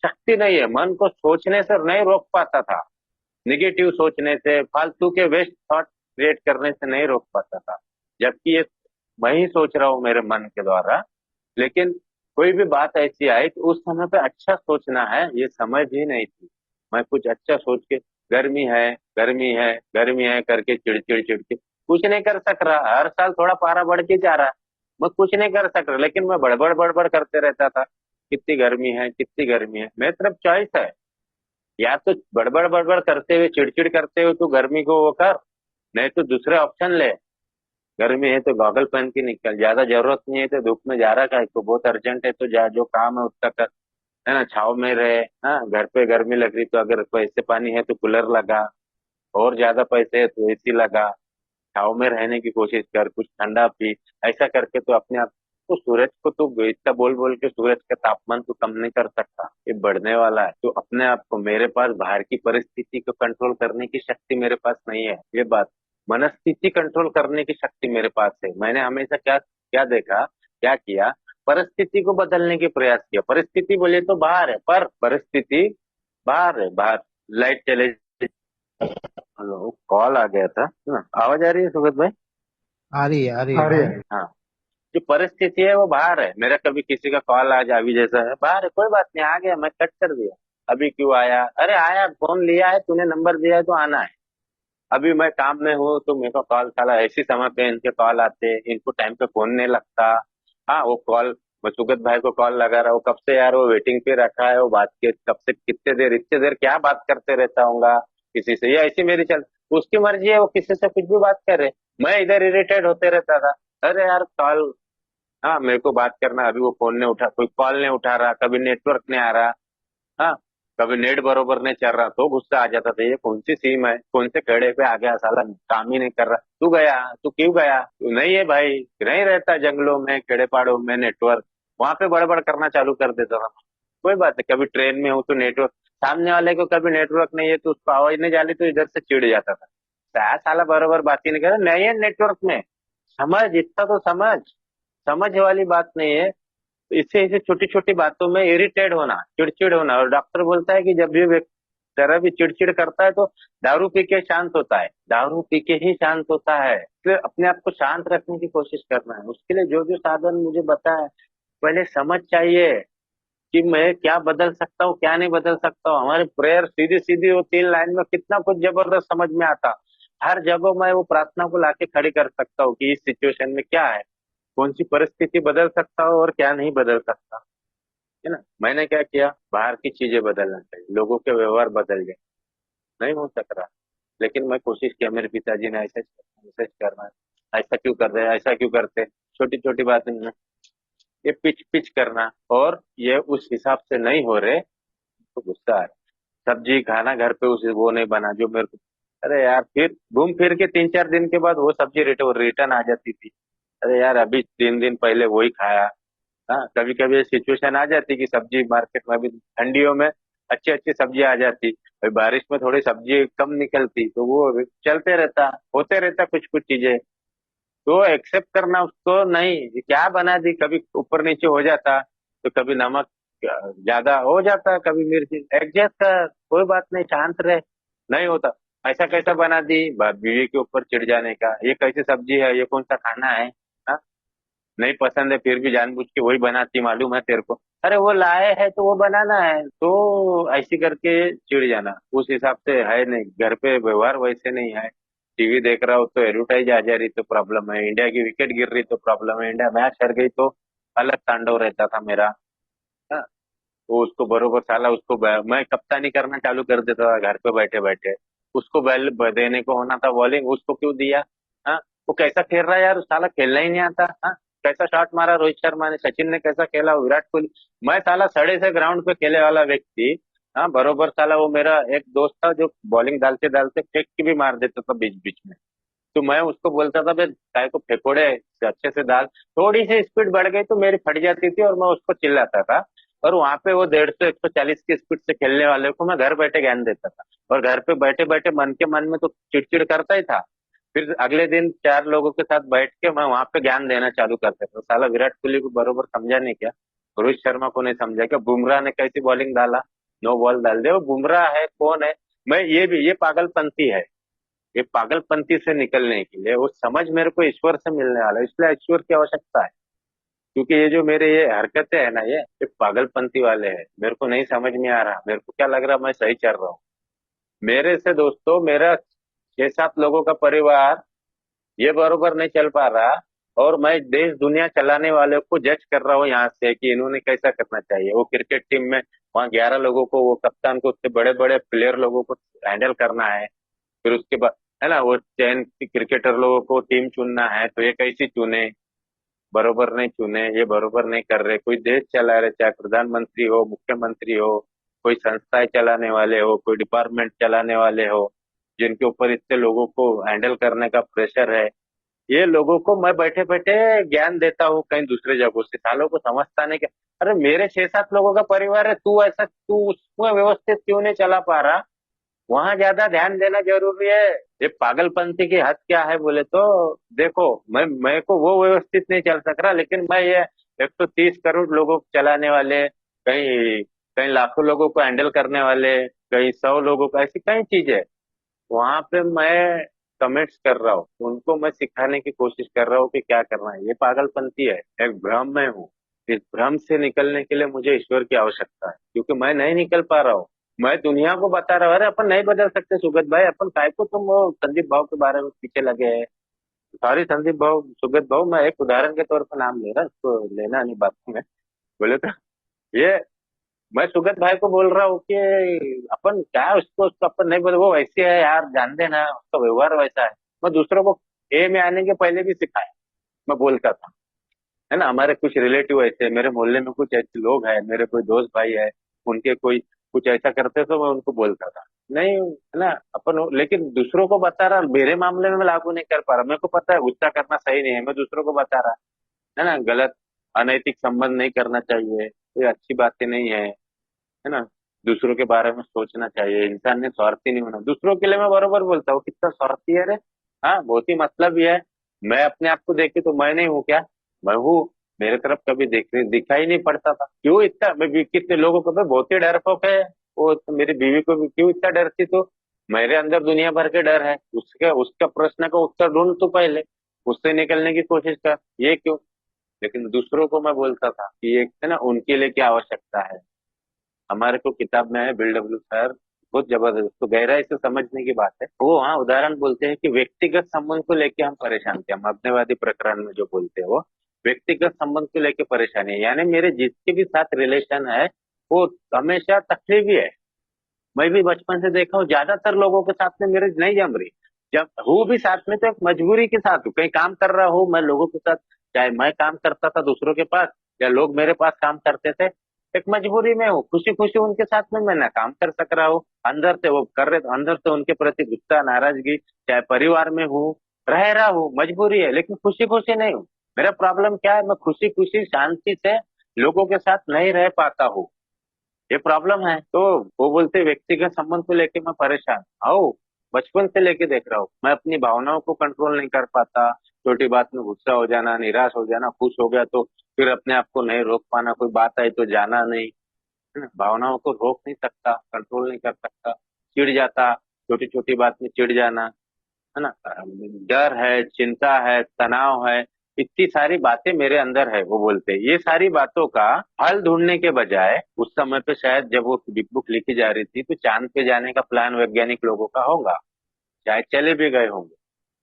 शक्ति नहीं है, मन को सोचने से नहीं रोक पाता था, निगेटिव सोचने से, फालतू के वेस्ट थॉट क्रिएट करने से नहीं रोक पाता था, जबकि ये मैं ही सोच रहा हूँ मेरे मन के द्वारा। लेकिन कोई भी बात ऐसी आई तो उस समय पे अच्छा सोचना है ये समझ ही नहीं थी। मैं कुछ अच्छा सोच के, गर्मी है गर्मी है गर्मी है करके चिड़चिड़ चिड़चिड़ कुछ नहीं कर सक रहा, हर साल थोड़ा पारा बढ़ के जा रहा, मैं कुछ नहीं कर सक रहा, लेकिन मैं बड़बड़ बड़बड़ करते रहता था, कितनी गर्मी है कितनी गर्मी है। मेरी तरफ चॉइस है, या तो बड़बड़ बड़बड़ करते हुए चिड़चिड़ करते हुए तू गर्मी को वो कर, नहीं तो दूसरे ऑप्शन ले, गर्मी है तो गॉगल पहन के निकल, ज्यादा जरूरत नहीं है तो धूप में जा रहा है तो बहुत अर्जेंट है तो जा, जो काम है उसका कर, है ना, छाव में रहे। हाँ, घर पे गर्मी लग रही तो अगर पैसे पानी है तो कूलर लगा, और ज्यादा पैसे है तो एसी लगा, छाव में रहने की कोशिश कर, कुछ ठंडा पी। ऐसा करके तो अपने आप तो सूरज को तो इतना बोल बोल के सूरज का तापमान तो कम नहीं कर सकता, ये बढ़ने वाला है। तो अपने आप को, मेरे पास बाहर की परिस्थिति को कंट्रोल करने की शक्ति मेरे पास नहीं है, ये बात। मनस्थिति कंट्रोल करने की शक्ति मेरे पास है। मैंने हमेशा क्या क्या देखा, क्या किया, परिस्थिति को बदलने की प्रयास किया। परिस्थिति बोले तो बाहर है, पर परिस्थिति बाहर है, बाहर। लाइट चले। हेलो, कॉल आ गया था ना, आवाज आ रही है सुगत भाई? आ रही है, आ रही है आ रही भाई। है। हाँ, जो परिस्थिति है वो बाहर है। मेरा कभी किसी का कॉल आ जाए, अभी जैसा है, बाहर है, कोई बात नहीं, आ गया, मैं कट कर दिया। अभी क्यों आया? अरे आया, फोन लिया है तूने, नंबर दिया है तो आना है। अभी मैं काम में हूँ तो मेरे को कॉल, साला ऐसे समय पे इनके कॉल आते हैं, इनको टाइम पे फोन नहीं लगता। हाँ, वो कॉल, मैं सुगत भाई को कॉल लगा रहा हूँ कब से यार, वो वेटिंग पे रखा है, वो बात के कब से, कितने देर, इतने देर क्या बात करते रहता हूँगा किसी से, ये ऐसी मेरी चल, उसकी मर्जी है, वो किसी से कुछ भी बात करे, मैं इधर इरिटेट होते रहता था। अरे यार कॉल, हाँ मेरे को बात करना, अभी वो फोन नहीं उठा, कोई कॉल नहीं उठा रहा, कभी नेटवर्क नहीं आ रहा। हाँ, कभी नेट बरोबर नहीं चल रहा तो गुस्सा आ जाता था, ये कौन सी सिम है, कौन से खेड़े पे आ गया साला, काम ही नहीं कर रहा। तू गया, तू क्यों गया? तू नहीं है भाई, नहीं रहता जंगलों में, खेड़े पहाड़ों में नेटवर्क, वहां पे बड़बड़ करना चालू कर देता था। कोई बात नहीं, कभी ट्रेन में हूँ तो नेटवर्क, सामने वाले को कभी नेटवर्क नहीं है तो उसको आवाज नहीं जाती तो इधर से चिढ़ जाता था, क्या साला बरोबर बात ही नहीं कर रहा, नहीं है नेटवर्क में। समझ, इतना तो समझ, समझ वाली बात नहीं है। तो इससे इसे छोटी छोटी बातों में इरिटेट होना, चिड़चिड़ होना, और डॉक्टर बोलता है कि जब भी व्यक्ति जरा भी चिड़चिड़ करता है तो दारू पी के शांत होता है, दारू पी के ही शांत होता है। फिर अपने आप को शांत रखने की कोशिश करना है, उसके लिए जो जो साधन मुझे बताया, पहले समझ चाहिए कि मैं क्या बदल सकता हूँ, क्या नहीं बदल सकता हूँ। हमारे प्रेयर सीधी सीधी वो 3 लाइन में कितना कुछ जबरदस्त समझ में आता। हर जगह मैं वो प्रार्थना को लाके खड़ी कर सकता हूँ कि इस सिचुएशन में क्या है, कौन सी परिस्थिति बदल सकता हूँ और क्या नहीं बदल सकता, है ना। मैंने क्या किया, बाहर की चीजें बदलना चाहिए, लोगों के व्यवहार बदल गए, नहीं हो सक रहा, लेकिन मैं कोशिश किया, मेरे पिताजी ने ऐसा ऐसा करना है, ऐसा क्यों कर रहे हैं, ऐसा क्यों करते, छोटी छोटी बातें में ये पिच पिच करना, और ये उस हिसाब से नहीं हो रहे तो गुस्सा आ रहा। सब्जी खाना घर पे उसे वो नहीं बना जो मेरे को, अरे यार, फिर घूम फिर के 3 4 दिन के बाद वो सब्जी रिटर्न आ जाती थी। अरे यार, अभी 3 दिन पहले वही खाया। हाँ, कभी कभी सिचुएशन आ जाती कि सब्जी मार्केट में, अभी ठंडियों में अच्छी अच्छी सब्जी आ जाती, अभी बारिश में थोड़ी सब्जी कम निकलती, तो वो चलते रहता, होते रहता कुछ कुछ चीजें, तो एक्सेप्ट करना उसको, नहीं ये क्या बना दी, कभी ऊपर नीचे हो जाता, तो कभी नमक ज्यादा हो जाता, कभी मिर्ची, एडजस्ट कर, कोई बात नहीं, शांत रहे, नहीं होता। ऐसा कैसा बना दी, बीवी के ऊपर चिढ़ जाने का, ये कैसी सब्जी है, ये कौन सा खाना है, हाँ? नहीं पसंद है फिर भी जानबूझ के वही बनाती, मालूम है तेरे को, अरे वो लाए है तो वो बनाना है, तो ऐसी करके चिढ़ जाना, उस हिसाब से है नहीं, घर पे व्यवहार वैसे नहीं है। टीवी देख रहा हो तो एडवर्टाइज आ जा रही तो प्रॉब्लम है, इंडिया की विकेट गिर रही तो प्रॉब्लम है, इंडिया मैच हार गई तो अलग तांडव रहता था मेरा। हाँ, तो उसको बरोबर साला, उसको मैं कप्तानी करना चालू कर देता था घर पे बैठे बैठे, उसको बैल देने को होना था बॉलिंग, उसको क्यों दिया? हाँ, वो कैसा खेल रहा है यार, साला खेलना ही नहीं आता। हाँ, कैसा शॉट मारा रोहित शर्मा ने, सचिन ने कैसा खेला, विराट कोहली, मैं साला सड़े से ग्राउंड पे खेले वाला व्यक्ति। हाँ, बरोबर साला वो मेरा एक दोस्त था जो बॉलिंग डालते डालते फेंक के भी मार देता था बीच बीच में, तो मैं उसको बोलता था भाई काय को फेंकोड़े, अच्छे से डाल, थोड़ी सी स्पीड बढ़ गई तो मेरी फट जाती थी और मैं उसको चिल्लाता था। और वहां पे वो 150 140 की स्पीड से खेलने वाले को मैं घर बैठे ज्ञान देता था, और घर पे बैठे बैठे मन के मन में तो चिड़चिड़ करता ही था। फिर अगले दिन 4 लोगों के साथ बैठ के मैं वहां पे ज्ञान देना चालू करता था, साला विराट कोहली को बरोबर समझा नहीं क्या, रोहित शर्मा को नहीं समझा क्या, बुमराह ने कैसी बॉलिंग डाला, नो बॉल डाल दे, वो बुमराह है कौन है। मैं ये भी, ये पागलपंती है, ये पागलपंती से निकलने के लिए वो समझ मेरे को ईश्वर से मिलने वाला है, इसलिए ईश्वर की आवश्यकता है। क्योंकि ये जो मेरे ये हरकतें है ना, ये पागलपंती वाले हैं, मेरे को नहीं समझ में आ रहा, मेरे को क्या लग रहा मैं सही चल रहा हूँ। मेरे से दोस्तों, मेरा 6 7 लोगों का परिवार ये बरोबर नहीं चल पा रहा, और मैं देश दुनिया चलाने वाले को जज कर रहा हूँ यहाँ से कि इन्होंने कैसा करना चाहिए। वो क्रिकेट टीम में वहाँ 11 लोगों को, वो कप्तान को, उससे बड़े बड़े प्लेयर लोगों को हैंडल करना है। फिर उसके बाद, है ना, वो चयन क्रिकेटर लोगों को टीम चुनना है, तो ये कैसी चुने, बरोबर नहीं चुने, ये बरोबर नहीं कर रहे। कोई देश चला रहे, चाहे प्रधानमंत्री हो, मुख्यमंत्री हो, कोई संस्थाएं चलाने वाले हो, कोई डिपार्टमेंट चलाने वाले हो, जिनके ऊपर इतने लोगों को हैंडल करने का प्रेशर है, ये लोगों को मैं बैठे बैठे ज्ञान देता हूँ कहीं दूसरे जगहों से, सालों को समझता नहीं। क्या अरे मेरे 6-7 लोगों का परिवार है, तू ऐसा तू उसमें व्यवस्थित क्यों नहीं चला पा रहा? वहां ज्यादा ध्यान देना जरूरी है। ये पागलपंती की हद क्या है बोले तो, देखो मैं को वो व्यवस्थित नहीं चल सक रहा, लेकिन मैं ये 130 करोड़ लोगों को चलाने वाले, कहीं कहीं लाखों लोगों को हैंडल करने वाले, कहीं 100 लोगों को, ऐसी कई चीजें वहां पे मैं कमेंट्स कर रहा हूँ, उनको मैं सिखाने की कोशिश कर रहा हूँ कि क्या करना है। ये पागलपंती है, एक भ्रम में हूँ। इस भ्रम से निकलने के लिए मुझे ईश्वर की आवश्यकता है, क्योंकि मैं नहीं निकल पा रहा हूँ। मैं दुनिया को बता रहा हूँ, अरे अपन नहीं बदल सकते सुगत भाई, अपन काय को तुम वो संदीप भाव के बारे में पीछे लगे हैं। सॉरी संदीप भाव, सुगत भाव, मैं एक उदाहरण के तौर पर नाम ले रहा, इसको लेना नहीं बात में। बोले तो ये मैं सुगत भाई को बोल रहा हूँ कि अपन क्या है, उसको उसको अपन नहीं बोले, वो वैसे है यार, जान देना उसका व्यवहार वैसा है। मैं दूसरों को ए में आने के पहले भी सिखाया, मैं बोलता था, है ना। हमारे कुछ रिलेटिव ऐसे, मेरे मोहल्ले में कुछ ऐसे लोग हैं, मेरे कोई दोस्त भाई है, उनके कोई कुछ ऐसा करते तो मैं उनको बोलता था, नहीं है ना अपन। लेकिन दूसरों को बता रहा, मेरे मामले में मैं लागू नहीं कर पा रहा। मेरे को पता है गुस्सा करना सही नहीं है, मैं दूसरों को बता रहा, है ना। गलत अनैतिक संबंध नहीं करना चाहिए, ये अच्छी बातें नहीं है ना। दूसरों के बारे में सोचना चाहिए, इंसान ने स्वार्थी नहीं होना। दूसरों के लिए मैं बरोबर बोलता हूँ, कितना स्वार्थी है रे। हाँ, बहुत ही मतलब ही है। मैं अपने आप को देखे तो मैं नहीं हूँ क्या? मैं हूँ। मेरे तरफ कभी दिखाई नहीं पड़ता था, क्यों इतना? कितने लोगों को मैं बहुत ही डरपोक है। वो तो मेरी बीवी को भी क्यों इतना डरती, तो मेरे अंदर दुनिया भर के डर है। उसका उसका प्रश्न का उत्तर ढूंढ तू पहले, उससे निकलने की कोशिश कर, ये क्यों? लेकिन दूसरों को मैं बोलता था कि ये है ना, उनके लिए क्या आवश्यकता है। हमारे को किताब में है, बिल डब्ल्यू सर, बहुत जबरदस्त, तो गहराई से समझने की बात है वो। हाँ, उदाहरण बोलते हैं कि व्यक्तिगत संबंध को लेके हम परेशान थे, हम अपनेवादी प्रकरण में जो बोलते हैं वो व्यक्तिगत संबंध को लेके परेशानी है, यानी मेरे जिसके भी साथ रिलेशन है वो हमेशा तकलीफ ही है। मैं भी बचपन से देखा हूँ, ज्यादातर लोगों के साथ में मेरे नहीं जम रही। जब हूँ भी साथ में तो एक मजबूरी के साथ हूँ, कहीं काम कर रहा हूँ मैं लोगों के साथ, चाहे मैं काम करता था दूसरों के पास या लोग मेरे पास काम करते थे, एक मजबूरी में हूँ। खुशी खुशी उनके साथ में मैं ना काम कर सक रहा हूँ, अंदर से वो कर रहे तो अंदर से उनके प्रति गुस्सा नाराजगी, चाहे परिवार में हूँ, रह रहा हूँ, मजबूरी है, लेकिन खुशी खुशी नहीं हूँ। मेरा प्रॉब्लम क्या है, मैं खुशी खुशी शांति से लोगों के साथ नहीं रह पाता हूँ, ये प्रॉब्लम है। तो वो बोलते व्यक्तिगत संबंध को लेके मैं परेशान आओ, बचपन से लेके देख रहा हूँ। मैं अपनी भावनाओं को कंट्रोल नहीं कर पाता, छोटी बात में गुस्सा हो जाना, निराश हो जाना, खुश हो गया तो फिर अपने आप को नहीं रोक पाना, कोई बात आई तो जाना नहीं, है ना। भावनाओं को रोक नहीं सकता, कंट्रोल नहीं कर सकता, चिढ़ जाता, छोटी छोटी बात में चिढ़ जाना, है ना। डर है, चिंता है, तनाव है, इतनी सारी बातें मेरे अंदर है। वो बोलते हैं ये सारी बातों का हल ढूंढने के बजाय, उस समय पे शायद जब वो बिग बुक लिखी जा रही थी तो चांद पे जाने का प्लान वैज्ञानिक लोगों का होगा, शायद चले भी गए होंगे।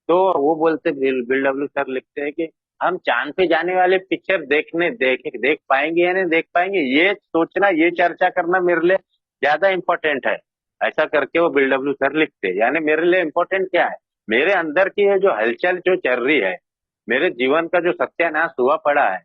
तो वो बोलते, बिल डब्ल्यू सर लिखते हैं कि हम चांद पे जाने वाले पिक्चर देख पाएंगे या नहीं देख पाएंगे, ये सोचना, ये चर्चा करना मेरे लिए ज्यादा इंपॉर्टेंट है। ऐसा करके वो बिल डब्ल्यू सर लिखते हैं, यानी मेरे लिए इंपॉर्टेंट क्या है, मेरे अंदर की ये जो हलचल जो चल रही है, मेरे जीवन का जो सत्यानाश हुआ पड़ा है,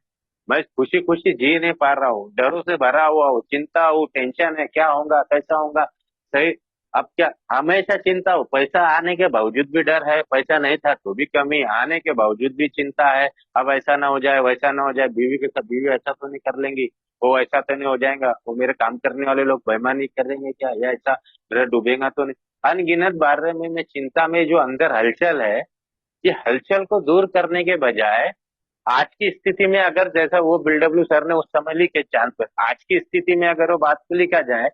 मैं खुशी खुशी जी नहीं पा रहा हूँ, डरों से भरा हुआ हूँ, चिंता हूँ, टेंशन है, क्या होगा कैसा होगा, सही। अब क्या, हमेशा चिंता हो, पैसा आने के बावजूद भी डर है, पैसा नहीं था तो भी कमी, आने के बावजूद भी चिंता है, अब ऐसा ना हो जाए वैसा ना हो जाए, बीवी के साथ बीवी ऐसा तो नहीं कर लेंगी, वो ऐसा तो नहीं हो जाएगा, वो मेरे काम करने वाले लोग बेईमानी करेंगे क्या, या ऐसा मेरा डूबेगा तो नहीं। अनगिनत बारे में मैं चिंता में जो अंदर हलचल है, ये हलचल को दूर करने के बजाय आज की स्थिति में, अगर जैसा वो बिल डब्ल्यू सर ने उस समय लिखे चांद पर, आज की स्थिति में अगर वो बात को लिखा जाए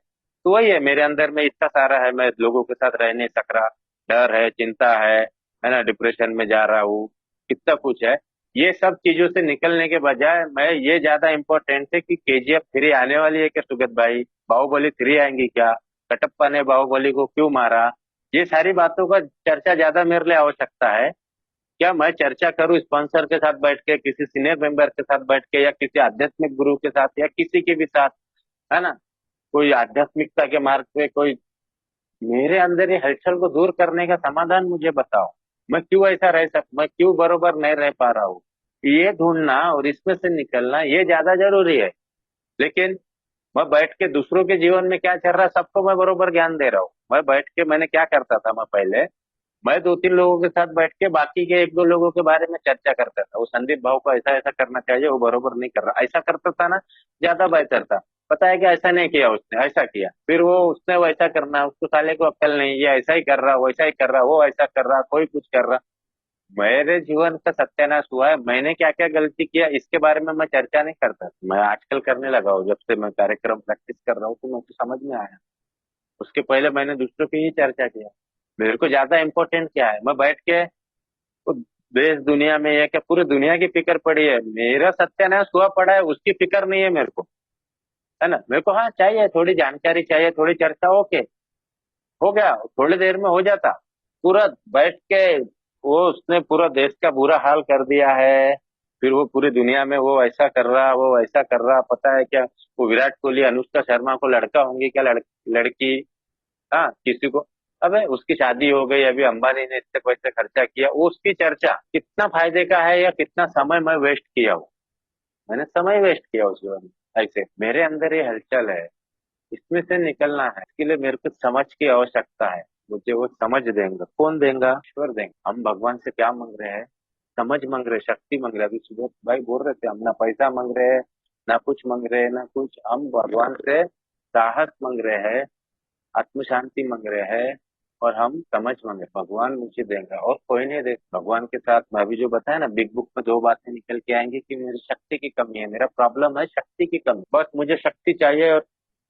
तो वही है, मेरे अंदर में इतना सारा है, मैं लोगों के साथ रह नहीं सक रहा, डर है, चिंता है ना, डिप्रेशन में जा रहा हूँ, कितना कुछ है। ये सब चीजों से निकलने के बजाय मैं, ये ज्यादा इंपॉर्टेंट है कि KGF 3 आने वाली है क्या सुगत भाई, बाहुबली 3 आएंगी क्या, कटप्पा ने बाहुबली को क्यों मारा, ये सारी बातों का चर्चा ज्यादा मेरे लिए आवश्यकता है। क्या मैं चर्चा करूं स्पॉन्सर के साथ बैठ के, किसी सीनियर मेंबर के साथ बैठ के, या किसी आध्यात्मिक गुरु के साथ, या किसी के भी साथ, है ना, कोई आध्यात्मिकता के मार्ग पे कोई, मेरे अंदर ये हलचल को दूर करने का समाधान मुझे बताओ। मैं क्यों ऐसा मैं क्यों बरोबर नहीं रह पा रहा हूँ, ये ढूंढना और इसमें से निकलना ये ज्यादा जरूरी है। लेकिन मैं बैठ के दूसरों के जीवन में क्या चल रहा है सबको मैं बरोबर ज्ञान दे रहा हूँ, मैं बैठ के मैंने क्या करता था, मैं पहले मैं दो तीन लोगों के साथ बैठ के बाकी के एक दो लोगों के बारे में चर्चा करता था, वो संदीप भाव को ऐसा ऐसा करना चाहिए, वो बरोबर नहीं कर रहा, ऐसा करता था ना, ज्यादा बेहतर था। पता है कि ऐसा नहीं किया उसने, ऐसा किया, फिर वो उसने वैसा करना, उसको साले को अक्ल नहीं, ये ऐसा ही कर रहा, वैसा ही कर रहा, वो ऐसा कर रहा, कोई कुछ कर रहा। मेरे जीवन का सत्यानाश हुआ है, मैंने क्या क्या गलती किया इसके बारे में मैं चर्चा नहीं करता। मैं आजकल करने लगा हूँ, जब से मैं कार्यक्रम प्रैक्टिस कर रहा हूँ तो मुझे समझ में आया। उसके पहले मैंने दूसरों की ही चर्चा किया। मेरे को ज्यादा इम्पोर्टेंट क्या है, मैं बैठ के वो देश दुनिया में, ये क्या पूरी दुनिया की फिक्र पड़ी है, मेरा सत्यानाश हुआ पड़ा है उसकी फिक्र नहीं है मेरे को। है ना, मेरे को हाँ चाहिए, थोड़ी जानकारी चाहिए, थोड़ी चर्चा, ओके, हो गया, थोड़ी देर में हो जाता। पूरा बैठ के वो उसने पूरा देश का बुरा हाल कर दिया है, फिर वो पूरी दुनिया में वो ऐसा कर रहा, वो ऐसा कर रहा, पता है क्या, वो विराट कोहली अनुष्का शर्मा को लड़का होंगी क्या, लड़की, हाँ किसी को, अबे उसकी शादी हो गई, अभी अंबानी ने इतने पैसे खर्चा किया, वो उसकी चर्चा कितना फायदे का है या कितना समय मैं वेस्ट किया हूँ। मैंने समय वेस्ट किया उस जीवन में। ऐसे मेरे अंदर ये हलचल है, इसमें से निकलना है, इसके लिए मेरे को समझ की आवश्यकता है। मुझे वो समझ देंगे, कौन देंगे, ईश्वर देंगे। हम भगवान से क्या मांग रहे हैं, समझ मांग रहे, शक्ति मांग रहे। अभी सुबह भाई बोल रहे थे, हम ना पैसा मांग रहे हैं, ना कुछ मांग रहे हैं, ना कुछ, हम भगवान से साहस मांग रहे हैं, आत्म शांति मांग रहे हैं, और हम समझ मांगे, भगवान मुझे देंगे और कोई नहीं दे। भगवान के साथ मैं अभी जो बताया ना, बिग बुक में दो बातें निकल के आएंगी कि मेरी शक्ति की कमी है, मेरा प्रॉब्लम है शक्ति की कमी, बस मुझे शक्ति चाहिए, और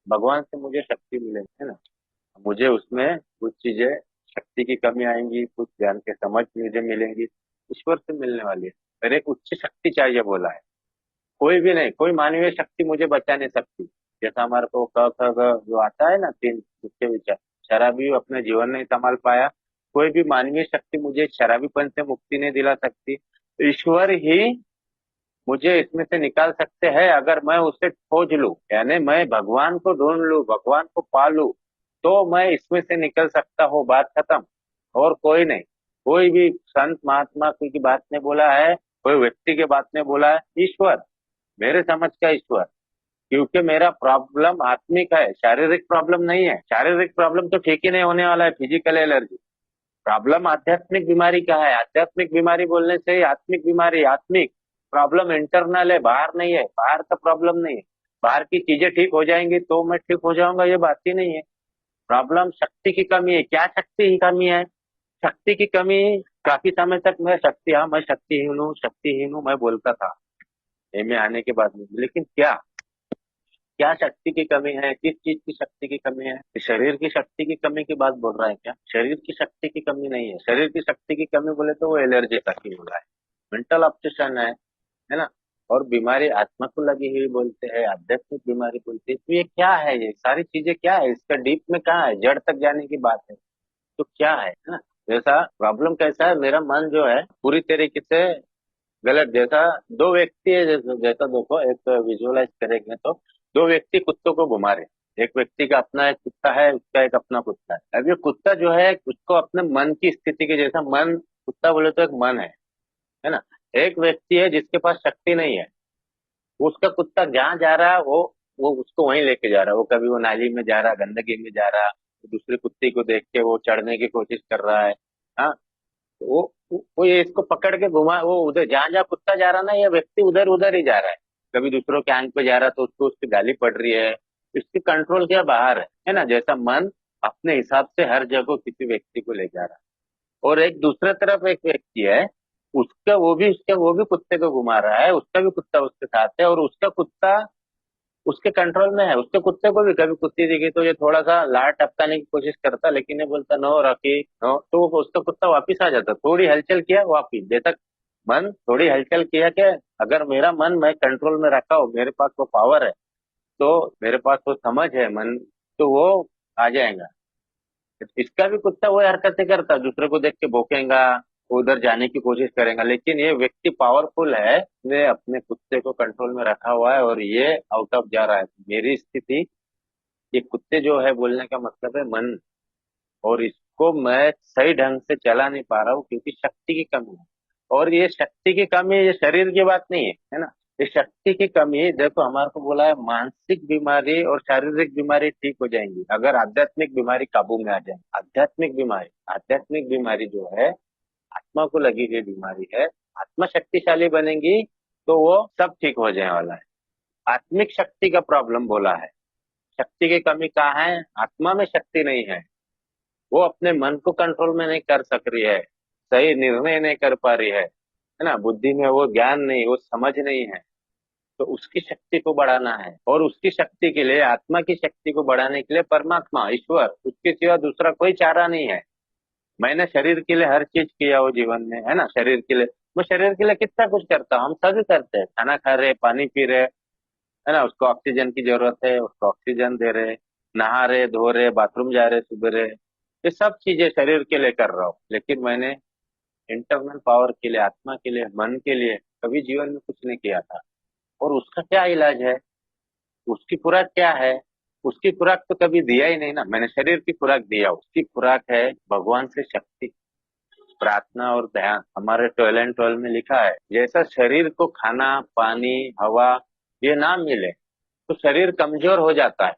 भगवान से मुझे शक्ति मिलेगी, है ना। मुझे उसमें कुछ चीजें, शक्ति की कमी आएंगी, कुछ ज्ञान के समझ मुझे मिलेंगी, ईश्वर से मिलने वाली है। पर एक उच्च शक्ति चाहिए बोला है, कोई भी नहीं, कोई मानवीय शक्ति मुझे बचा नहीं सकती। जैसा हमारे को क ख ग जो आता है ना, तीन उसके विचार, शराबी अपने जीवन नहीं संभाल पाया, कोई भी मानवीय शक्ति मुझे शराबीपन से मुक्ति नहीं दिला सकती। ईश्वर ही मुझे इसमें से निकाल सकते हैं, अगर मैं उसे खोज लूं, यानी मैं भगवान को ढूंढ लूं, भगवान को पा लूं, तो मैं इसमें से निकल सकता हूँ, बात खत्म। और कोई नहीं, कोई भी संत महात्मा कोई की बात नहीं बोला है, कोई व्यक्ति की बात नहीं बोला है, ईश्वर, मेरे समझ का ईश्वर। क्योंकि मेरा प्रॉब्लम आत्मिक है, शारीरिक प्रॉब्लम नहीं है, शारीरिक प्रॉब्लम तो ठीक ही नहीं होने वाला है, फिजिकल एलर्जी। प्रॉब्लम आध्यात्मिक बीमारी का है, आध्यात्मिक बीमारी बोलने से ही आत्मिक बीमारी, आत्मिक प्रॉब्लम इंटरनल है, बाहर नहीं है, बाहर का प्रॉब्लम नहीं है। बाहर की चीजें ठीक हो जाएंगी तो मैं ठीक हो जाऊंगा, ये बात ही नहीं है। प्रॉब्लम शक्ति की कमी है, क्या शक्ति की कमी है, शक्ति की कमी। काफी समय तक मैं शक्ति, हाँ मैं शक्तिहीन हूँ, शक्तिहीन हूँ, मैं बोलता था एम ए आने के बाद में, लेकिन क्या, क्या शक्ति की कमी है, किस चीज की शक्ति की कमी है, शरीर की शक्ति की कमी की बात बोल रहा है क्या, शरीर की शक्ति की कमी नहीं है। शरीर की शक्ति की कमी बोले तो वो एलर्जी का ही हो रहा है, मेंटल ऑब्सेशन है ना। और बीमारी आत्मा को लगी हुई बोलते हैं, आध्यात्मिक बीमारी बोलते हैं, तो ये क्या है, ये सारी चीजें क्या है, इसका डीप में कहाँ है, जड़ तक जाने की बात है। तो क्या है ना, जैसा प्रॉब्लम कैसा है, मेरा मन जो है पूरी तरीके से गलत, जैसा दो व्यक्ति है, जैसा जैसा देखो, एक विजुअलाइज करेंगे तो दो व्यक्ति कुत्तों को घुमा रहे, एक व्यक्ति का अपना एक कुत्ता है, उसका एक अपना कुत्ता है। अब ये कुत्ता जो है उसको अपने मन की स्थिति के जैसा, मन कुत्ता बोले तो एक मन है ना। एक व्यक्ति है जिसके पास शक्ति नहीं है, उसका कुत्ता जहाँ जा रहा है वो उसको वहीं लेके जा रहा है, वो कभी वो नाली में जा रहा है, गंदगी में जा रहा है, दूसरे कुत्ते को देख के वो चढ़ने की कोशिश कर रहा है। हाँ, वो ये इसको पकड़ के घुमा, वो उधर जहां जहां कुत्ता जा रहा ना, ये व्यक्ति उधर उधर ही जा रहा है। कभी दूसरों के आंख पे जा रहा तो उसको उसकी गाली पड़ रही है, इसकी कंट्रोल क्या बाहर है ना। जैसा मन अपने हिसाब से हर जगह किसी व्यक्ति को ले जा रहा है, और एक दूसरे तरफ एक व्यक्ति है, उसका वो भी कुत्ते को घुमा रहा है, उसका भी कुत्ता उसके साथ है, और उसका कुत्ता उसके कंट्रोल में है। उसके कुत्ते को भी कभी कुत्ती दिखी तो ये थोड़ा सा लार टपकाने की कोशिश करता, लेकिन ये बोलता नो रॉकी नो, तो वो उसका कुत्ता वापिस आ जाता, थोड़ी हलचल किया वापिस, जैसा मन थोड़ी हलचल किया कि अगर मेरा मन मैं कंट्रोल में रखा हो, मेरे पास वो पावर है, तो मेरे पास वो समझ है मन, तो वो आ जाएगा। इसका भी कुत्ता वही हरकतें करता, दूसरे को देख के भौंकेगा, उधर जाने की कोशिश करेगा, लेकिन ये व्यक्ति पावरफुल है, इसने अपने कुत्ते को कंट्रोल में रखा हुआ है, और ये आउट ऑफ जा रहा है। मेरी स्थिति, ये कुत्ते जो है बोलने का मतलब है मन, और इसको मैं सही ढंग से चला नहीं पा रहा हूँ क्योंकि शक्ति की कमी है। और ये शक्ति की कमी, ये शरीर की बात नहीं है, है ना। ये शक्ति की कमी, देखो हमारे को बोला है मानसिक बीमारी और शारीरिक बीमारी ठीक हो जाएंगी अगर आध्यात्मिक बीमारी काबू में आ जाए। आध्यात्मिक बीमारी जो है, आत्मा को लगी हुई बीमारी है। आत्मा शक्तिशाली बनेगी तो वो सब ठीक हो जाने वाला है। आत्मिक शक्ति का प्रॉब्लम बोला है। शक्ति की कमी कहाँ है? आत्मा में शक्ति नहीं है। वो अपने मन को कंट्रोल में नहीं कर सक रही है, सही निर्णय नहीं कर पा रही है ना। बुद्धि में वो ज्ञान नहीं, वो समझ नहीं है। तो उसकी शक्ति को बढ़ाना है, और उसकी शक्ति के लिए, आत्मा की शक्ति को बढ़ाने के लिए परमात्मा ईश्वर, उसके सिवा दूसरा कोई चारा नहीं है। मैंने शरीर के लिए हर चीज किया हो जीवन में, है ना। शरीर के लिए, मैं शरीर के लिए कितना कुछ करता हूँ, हम सभी करते हैं। खाना खा रहे, पानी पी रहे, है ना, उसको ऑक्सीजन की जरूरत है, उसको ऑक्सीजन दे रहे, नहा रहे, धो रहे, बाथरूम जा रहे सुबह रहे। ये सब चीजें शरीर के लिए कर रहा हूँ, लेकिन मैंने इंटरनल पावर के लिए, आत्मा के लिए, मन के लिए कभी जीवन में कुछ नहीं किया था। और उसका क्या इलाज है? उसकी खुराक क्या है? उसकी खुराक तो कभी दिया ही नहीं ना। मैंने शरीर की खुराक दिया, उसकी खुराक है भगवान से शक्ति, प्रार्थना और ध्यान। हमारे 12 में लिखा है, जैसा शरीर को खाना, पानी, हवा ये ना मिले तो शरीर कमजोर हो जाता है।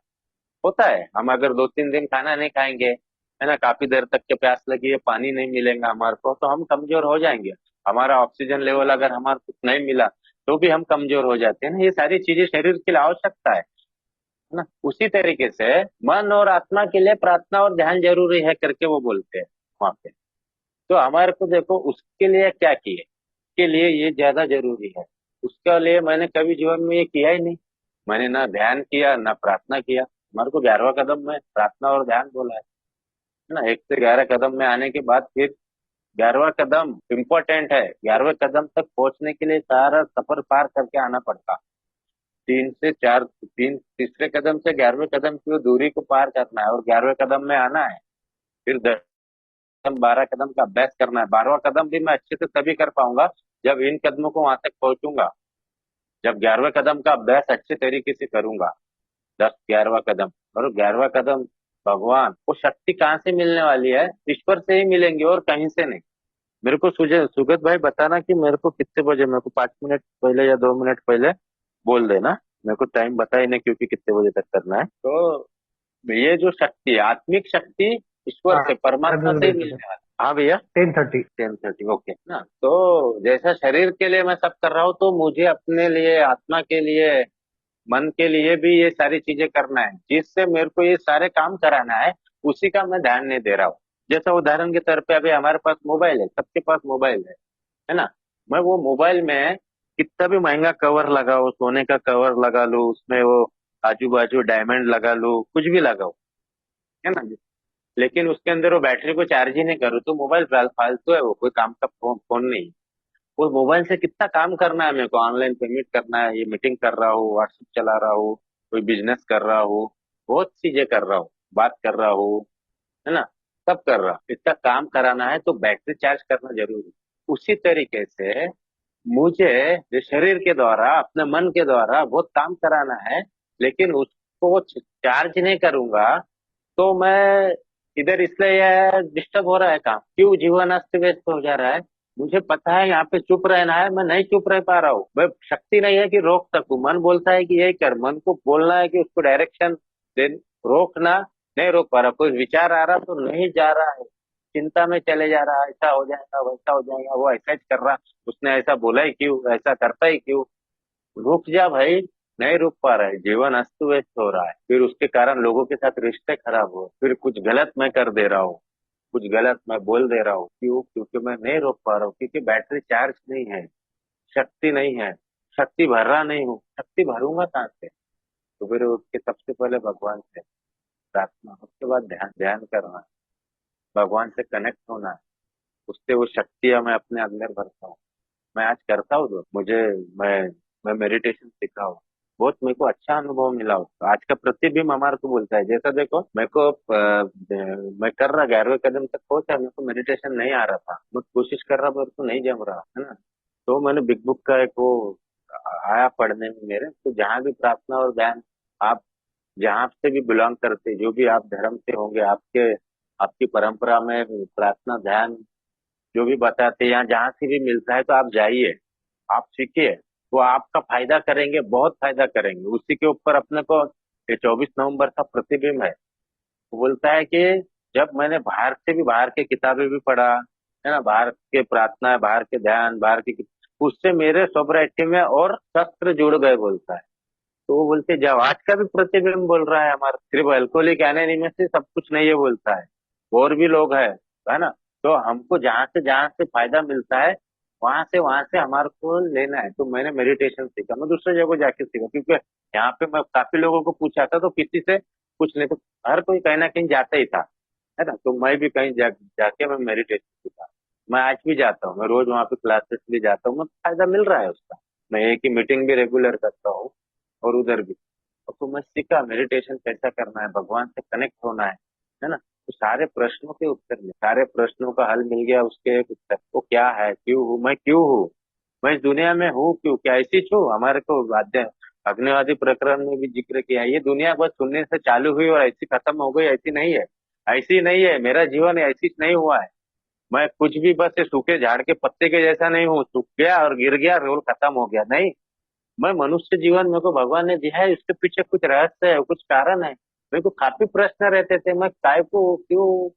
होता है, हम अगर 2-3 दिन खाना नहीं खाएंगे, है ना, काफी देर तक के प्यास लगी है, पानी नहीं मिलेगा हमारे को, तो हम कमजोर हो जाएंगे। हमारा ऑक्सीजन लेवल अगर हमारे को नहीं मिला तो भी हम कमजोर हो जाते हैं ना। ये सारी चीजें शरीर के लिए आवश्यकता है ना। उसी तरीके से मन और आत्मा के लिए प्रार्थना और ध्यान जरूरी है करके वो बोलते हैं वहां पे। तो हमारे को देखो उसके लिए क्या किए, के लिए ये ज्यादा जरूरी है। उसके लिए मैंने कभी जीवन में ये किया ही नहीं। मैंने ना ध्यान किया ना प्रार्थना किया। हमारे को 11वां कदम में प्रार्थना और ध्यान बोला है ना। 1 से 11 कदम में आने के बाद फिर 11वां कदम इम्पोर्टेंट है। 11वें कदम तक पहुंचने के लिए सारा सफर पार करके आना पड़ता। 3 से 4, तीसरे कदम से 11वें कदम की वो दूरी को पार करना है और 11वें कदम में आना है। फिर 10 कदम, 12 कदम का अभ्यास करना है। 12वां कदम भी मैं अच्छे से तभी कर पाऊंगा जब इन कदमों को वहां तक पहुंचूंगा, जब 11वें कदम का अभ्यास अच्छे तरीके से करूंगा। 10, 11वां कदम, और 11वां कदम भगवान, वो शक्ति कहाँ से मिलने वाली है? ईश्वर से ही मिलेंगे और कहीं से नहीं। मेरे को सुगत भाई बताना कि मेरे को कितने बजे, मेरे को 5 मिनट पहले या 2 मिनट पहले बोल देना। मेरे को टाइम बता ही नहीं क्योंकि कितने बजे तक करना है। तो ये जो शक्ति है, आत्मिक शक्ति, ईश्वर हाँ, से, परमात्मा अभी से ही भेज दो। मिलने वाली। हाँ भैया। 10:30। 10:30 ओके ना। तो जैसा शरीर के लिए मैं सब कर रहा हूँ, तो मुझे अपने लिए, आत्मा के लिए, मन के लिए भी ये सारी चीजें करना है। जिससे मेरे को ये सारे काम कराना है, उसी का मैं ध्यान नहीं दे रहा हूँ। जैसा उदाहरण के तौर पे अभी हमारे पास मोबाइल है, सबके पास मोबाइल है ना। मैं वो मोबाइल में कितना भी महंगा कवर लगाओ, सोने का कवर लगा लूं, उसमें वो आजू बाजू डायमंड लगा लूं, कुछ भी लगाओ, है ना, लेकिन उसके अंदर वो बैटरी को चार्ज ही नहीं करूँ तो मोबाइल फालतू है, वो कोई काम का फोन नहीं। वो मोबाइल से कितना काम करना है मेरे को, ऑनलाइन पेमेंट करना है, ये मीटिंग कर रहा हूँ, व्हाट्सएप चला रहा हूँ, कोई बिजनेस कर रहा हूँ, बहुत चीजें कर रहा हूँ, बात कर रहा हूँ, है ना, सब कर रहा हूँ। इतना काम कराना है तो बैटरी चार्ज करना जरूरी है। उसी तरीके से मुझे जो शरीर के द्वारा, अपने मन के द्वारा बहुत काम कराना है, लेकिन उसको चार्ज नहीं करूंगा तो मैं इधर, इसलिए यह डिस्टर्ब हो रहा है काम, क्यों जीवन अस्त व्यस्त हो जा रहा है। मुझे पता है यहाँ पे चुप रहना है, मैं नहीं चुप रह पा रहा हूँ। मैं शक्ति नहीं है कि रोक सकूं। मन बोलता है कि यही कर, मन को बोलना है कि उसको डायरेक्शन दे, रोकना, नहीं रोक पा रहा। कोई विचार आ रहा तो नहीं जा रहा है, चिंता में चले जा रहा है, ऐसा हो जाएगा, वैसा हो जाएगा, वो ऐसा ही कर रहा, उसने ऐसा बोला ही क्यों, ऐसा करता ही क्यों। रुक जा भाई। नहीं रुक पा रहा है, जीवन अस्त व्यस्त हो रहा है, फिर उसके कारण लोगों के साथ रिश्ते खराब हो, फिर कुछ गलत मैं कर दे रहा हूँ, कुछ गलत मैं बोल दे रहा हूँ। क्यों? क्योंकि मैं नहीं रोक पा रहा हूँ, क्योंकि बैटरी चार्ज नहीं है, शक्ति नहीं है, शक्ति भर रहा नहीं हूँ। शक्ति भरूंगा कहाँ से? तो फिर उसके सबसे पहले भगवान से प्रार्थना, उसके बाद ध्यान, ध्यान करना, भगवान से कनेक्ट होना है। उससे वो शक्तियां मैं अपने अंदर भरता हूँ। मैं आज करता हूँ तो मुझे, मैं मैं मेडिटेशन सीखा हूँ, बहुत मेरे को अच्छा अनुभव मिला हो। आज का प्रतिबिंब हमारे को बोलता है, जैसा देखो मेरे को मैं कर रहा, 11वें कदम तक पहुंचा, मेरे को मेडिटेशन नहीं आ रहा था, मैं कोशिश कर रहा, मेरे को नहीं जम रहा, है ना। तो मैंने बिग बुक का एक वो आया पढ़ने में मेरे, तो जहाँ भी प्रार्थना और ध्यान, आप जहाँ से भी बिलोंग करते, जो भी आप धर्म से होंगे, आपके, आपकी परंपरा में प्रार्थना ध्यान जो भी बताते हैं, यहाँ जहाँ से भी मिलता है तो आप जाइए, आप सीखिए। वो आपका फायदा करेंगे, बहुत फायदा करेंगे। उसी के ऊपर अपने को ये 24 नवंबर का प्रतिबिंब है। वो बोलता है कि जब मैंने बाहर से भी, बाहर के किताबें भी पढ़ा, है ना, बाहर के प्रार्थना, बाहर के ध्यान, बाहर की, उससे मेरे सोब्राइटी में और शस्त्र जुड़ गए, बोलता है। तो वो बोलते जब आज का भी प्रतिबिंब बोल रहा है हमारा, सिर्फ अल्कोहलिक एनोनिमस से सब कुछ नहीं है, बोलता है और भी लोग है ना। तो हमको जहां से फायदा मिलता है, वहां से हमारे को लेना है। तो मैंने मेडिटेशन सीखा, मैं दूसरे जगह जाके सीखा, क्योंकि यहाँ पे मैं काफी लोगों को पूछा था तो किसी से कुछ नहीं, तो हर कोई कहीं ना कहीं जाता ही था, है ना। तो मैं भी कहीं जाके मैं मेडिटेशन सीखा। मैं आज भी जाता हूँ, मैं रोज वहाँ पे क्लासेस भी जाता हूँ, मुझे फायदा मिल रहा है उसका। मैं एक ही मीटिंग भी रेगुलर करता हूँ और उधर भी। तो मैं सीखा मेडिटेशन कैसा करना है, भगवान से कनेक्ट होना है ना। तो सारे प्रश्नों के उत्तर मिले, सारे प्रश्नों का हल मिल गया। उसके एक उत्तर, वो क्या है, क्यों हूँ, मैं क्यों हूँ, मैं इस दुनिया में हूँ क्यों, क्या ऐसी छू। हमारे को अग्निवादी प्रकरण में भी जिक्र किया है, ये दुनिया बस सुनने से चालू हुई और ऐसी खत्म हो गई, ऐसी नहीं है। ऐसी नहीं है, मेरा जीवन ऐसी नहीं हुआ है। मैं कुछ भी बस ये सूखे झाड़ के पत्ते के जैसा नहीं हूँ, सूख गया और गिर गया, रोल खत्म हो गया, नहीं। मैं मनुष्य जीवन मेरे को भगवान ने दिया है, इसके पीछे कुछ रहस्य है, कुछ कारण है। मेरे को काफी प्रश्न रहते थे, मैं काय को क्यों,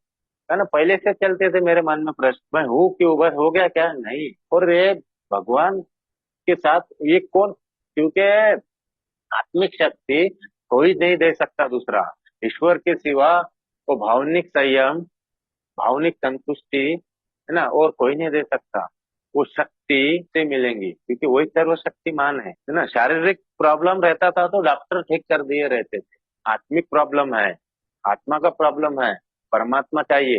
है ना, पहले से चलते थे मेरे मन में प्रश्न, मैं हूँ क्यों, बस हो गया क्या, नहीं। और ये भगवान के साथ ये कौन, क्योंकि आत्मिक शक्ति कोई नहीं दे सकता दूसरा, ईश्वर के सिवा। वो भावनिक संयम, भावनिक संतुष्टि, है ना, और कोई नहीं दे सकता। वो शक्ति से मिलेंगी, क्योंकि वही सर्वशक्तिमान है ना। शारीरिक प्रॉब्लम रहता था तो डॉक्टर ठीक कर दिए रहते थे। आत्मिक प्रॉब्लम है, आत्मा का प्रॉब्लम है, परमात्मा चाहिए,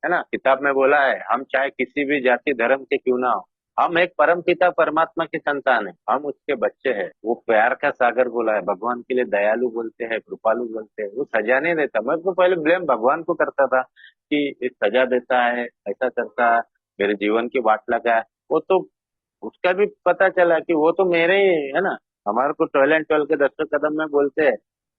है ना। किताब में बोला है, हम चाहे किसी भी जाति धर्म के क्यों ना हो, हम एक परम पिता परमात्मा की संतान है, हम उसके बच्चे हैं। वो प्यार का सागर बोला है, भगवान के लिए दयालु बोलते हैं, कृपालु बोलते हैं। वो सजा नहीं देता। मैं तो पहले ब्लेम भगवान को करता था कि ये सजा देता है, ऐसा करता है, मेरे जीवन की वाट लगा है। वो तो उसका भी पता चला कि वो तो मेरे ही है ना। हमारे को 12 and 12 के 10वें कदम में बोलते हैं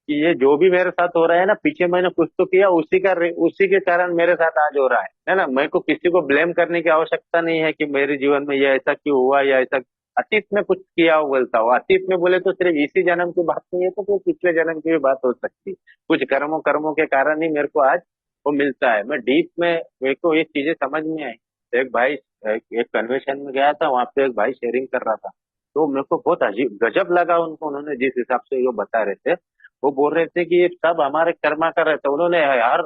कि ये जो भी मेरे साथ हो रहा है ना, पीछे मैंने कुछ तो किया, उसी के कारण मेरे साथ आज हो रहा है ना। मेरे को किसी को ब्लेम करने की आवश्यकता नहीं है कि मेरे जीवन में ये ऐसा क्यों हुआ या ऐसा। अतीत में कुछ किया हो बोलता हूँ, अतीत में बोले तो सिर्फ इसी जन्म की बात नहीं है, तो कोई पिछले जन्म की भी बात हो सकती है। कुछ कर्मों कर्मों के कारण ही मेरे को आज वो मिलता है। मैं डीप में, मेरे को ये चीजें समझ में आई। एक भाई, एक कन्वेंशन में गया था, वहां पे एक भाई शेयरिंग कर रहा था, तो मेरे को बहुत अजीब गजब लगा उनको, उन्होंने जिस हिसाब से वो बता रहे थे। वो बोल रहे थे कि ये सब हमारे कर्मा कर रहे थे। उन्होंने हर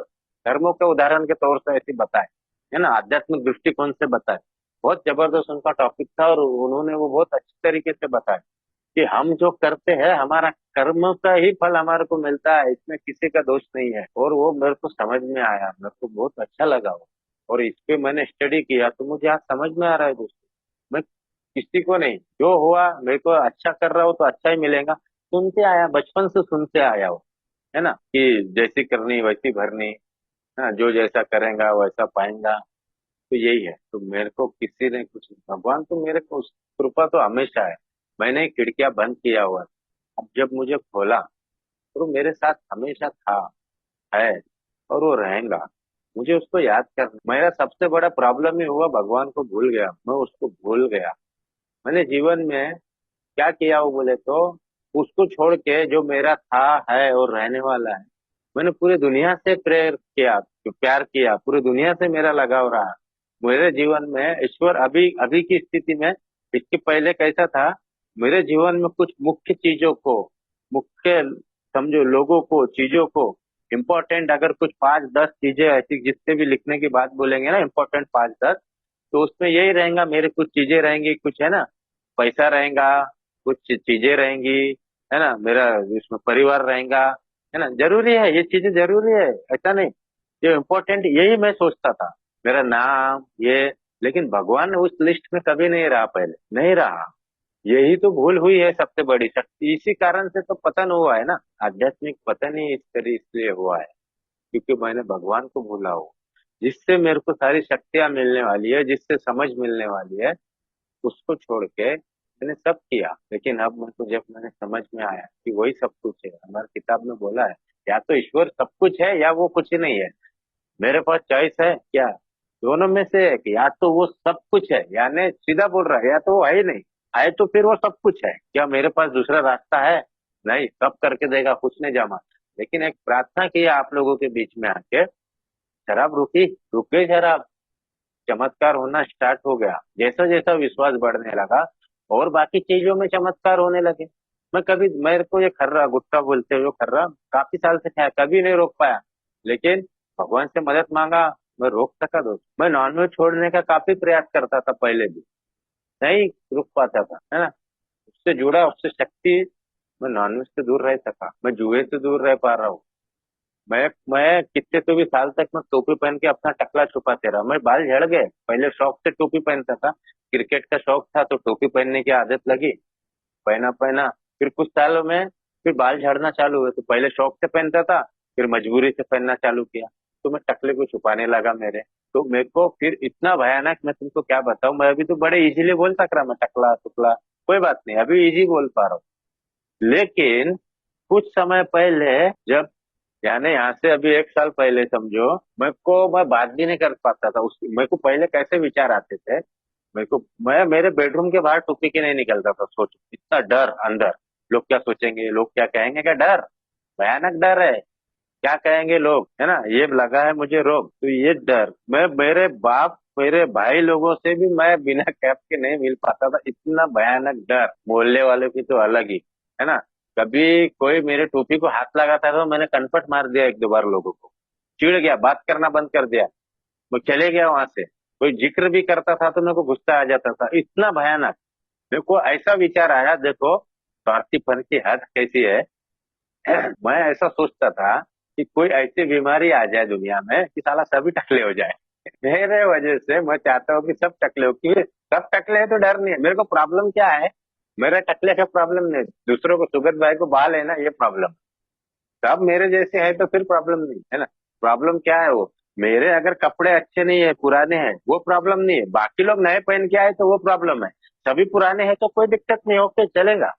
कर्मों के उदाहरण के तौर से ऐसे बताए, है ना, आध्यात्मिक दृष्टिकोण से बताए। बहुत जबरदस्त उनका टॉपिक था, और उन्होंने वो बहुत अच्छी तरीके से बताया कि हम जो करते हैं, हमारा कर्म का ही फल हमारे को मिलता है, इसमें किसी का दोष नहीं है। और वो मेरे को समझ में आया, मेरे को बहुत अच्छा लगा वो। और इस पे मैंने स्टडी किया तो मुझे आज समझ में आ रहा है दोस्तों। मैं किसी को नहीं, जो हुआ मेरे को अच्छा कर रहा हो तो अच्छा ही मिलेगा। सुनते आया, बचपन से सुनते आया हो, है ना, कि जैसी करनी वैसी भरनी, है ना, जो जैसा करेगा वैसा पाएगा। तो यही है। तो मेरे को किसी ने कुछ, भगवान तो मेरे को कृपा तो हमेशा है। मैंने खिड़कियां बंद किया हुआ है, अब जब मुझे खोला तो वो मेरे साथ हमेशा था, है, और वो रहेगा। मुझे उसको याद करना, मेरा सबसे बड़ा प्रॉब्लम ही हुआ, भगवान को भूल गया, मैं उसको भूल गया। मैंने जीवन में क्या किया वो बोले तो, उसको छोड़ के जो मेरा था, है और रहने वाला है, मैंने पूरी दुनिया से प्रेयर किया, प्यार किया, पूरी दुनिया से मेरा लगाव रहा। मेरे जीवन में ईश्वर, अभी अभी की स्थिति में, इसके पहले कैसा था, मेरे जीवन में कुछ मुख्य चीजों को, मुख्य समझो लोगों को, चीजों को, इम्पोर्टेंट, अगर कुछ 5-10 चीजें ऐसी जिससे भी लिखने की बात बोलेंगे ना, इम्पोर्टेंट 5-10, तो उसमें यही रहेगा, मेरे कुछ चीजें रहेंगी, कुछ है ना, पैसा रहेगा, कुछ चीजें रहेंगी, है ना, मेरा इसमें परिवार रहेगा, है ना। जरूरी है, ये चीजें जरूरी है, ऐसा नहीं। जो इम्पोर्टेंट यही मैं सोचता था, मेरा नाम ये। लेकिन भगवान उस लिस्ट में कभी नहीं रहा, पहले नहीं रहा। यही तो भूल हुई है सबसे बड़ी शक्ति, इसी कारण से तो पतन हुआ है ना। आध्यात्मिक पतन ही इस तरह इसलिए हुआ है, क्योंकि मैंने भगवान को भूला हो, जिससे मेरे को सारी शक्तियां मिलने वाली है, जिससे समझ मिलने वाली है, उसको छोड़ के मैंने सब किया। लेकिन अब मेरे को जब मैंने समझ में आया कि वही सब कुछ है, हमारी किताब में बोला है, या तो ईश्वर सब कुछ है या वो कुछ ही नहीं है। मेरे पास चॉइस है क्या, दोनों में से एक, या तो वो सब कुछ है, यानी सीधा बोल रहा है, या तो वो है ही नहीं। आए तो फिर वो सब कुछ है, क्या मेरे पास दूसरा रास्ता है? नहीं, सब करके देगा, कुछ नहीं जमा। लेकिन एक प्रार्थना की आप लोगों के बीच में आके, शराब रुकी, रुक गई शराब, चमत्कार होना स्टार्ट हो गया। जैसा जैसा विश्वास बढ़ने लगा और बाकी चीजों में चमत्कार होने लगे। मैं कभी, मेरे को ये खर्रा गुटखा बोलते हो, खर्रा काफी साल से खाया, कभी नहीं रोक पाया। लेकिन भगवान से मदद मांगा, मैं रोक सका दोस्त। मैं नॉनवेज छोड़ने का काफी प्रयास करता था पहले भी, नहीं रुक पाता था, है ना। उससे जुड़ा, उससे शक्ति, मैं नॉनवेज से दूर रह सका, मैं जुए से दूर रह पा रहा हूँ। मैं कितने तो भी साल तक मैं टोपी पहन के अपना टकला छुपाते रहा, मैं बाल झड़ गए। पहले शौक से टोपी पहनता था, क्रिकेट का शौक था तो टोपी पहनने की आदत लगी, पहना पहना। फिर कुछ सालों में फिर बाल झड़ना चालू हुए, तो पहले शौक से पहनता था, फिर मजबूरी से पहनना चालू किया, तो मैं टकले को छुपाने लगा मेरे। तो मेरे को फिर इतना भयानक, मैं तुमको क्या बताऊं, मैं अभी तो बड़े इजीली बोल सक रहा, मैं टकला टुकला कोई बात नहीं, अभी इजी बोल पा रहा हूँ। लेकिन कुछ समय पहले, जब यानी यहाँ से अभी 1 साल पहले समझो, मेरे को, मैं बात भी नहीं कर पाता था उस, मेरे को पहले कैसे विचार आते थे। मेरे को, मैं मेरे बेडरूम के बाहर टुप्पी के नहीं निकलता था, सोचो इतना डर अंदर। लोग क्या सोचेंगे, लोग क्या कहेंगे का डर, भयानक डर है। क्या कहेंगे लोग, है ना, ये लगा है मुझे रोग, तो ये डर, मैं मेरे बाप, मेरे भाई लोगों से भी मैं बिना कैप के नहीं मिल पाता था, इतना भयानक डर। मोहल्ले वाले की तो अलग ही, है ना। कभी कोई मेरे टोपी को हाथ लगाता था तो मैंने कनपट मार दिया 1-2 बार लोगों को, चिढ़ गया, बात करना बंद कर दिया, मैं चले गया वहां से। कोई जिक्र भी करता था तो मेरे को गुस्सा आ जाता था, इतना भयानक। मेरे को ऐसा विचार आया, देखो स्वार्थीपन की हद कैसी है। मैं ऐसा सोचता था कि कोई ऐसी बीमारी आ जाए दुनिया में कि साला सभी टकले हो जाए। मेरे वजह से मैं चाहता हूँ कि सब टकले हो, कि सब टकले हैं तो डर नहीं है। मेरे को प्रॉब्लम क्या है, मेरा टकले का प्रॉब्लम नहीं, दूसरों को, सुगत भाई को बाल है ना, ये प्रॉब्लम। सब मेरे जैसे हैं तो फिर प्रॉब्लम नहीं है ना। प्रॉब्लम क्या है वो, मेरे अगर कपड़े अच्छे नहीं है, पुराने हैं, वो प्रॉब्लम नहीं है। बाकी लोग नए पहन के आए तो वो प्रॉब्लम है। सभी पुराने हैं तो कोई दिक्कत नहीं, ओके चलेगा।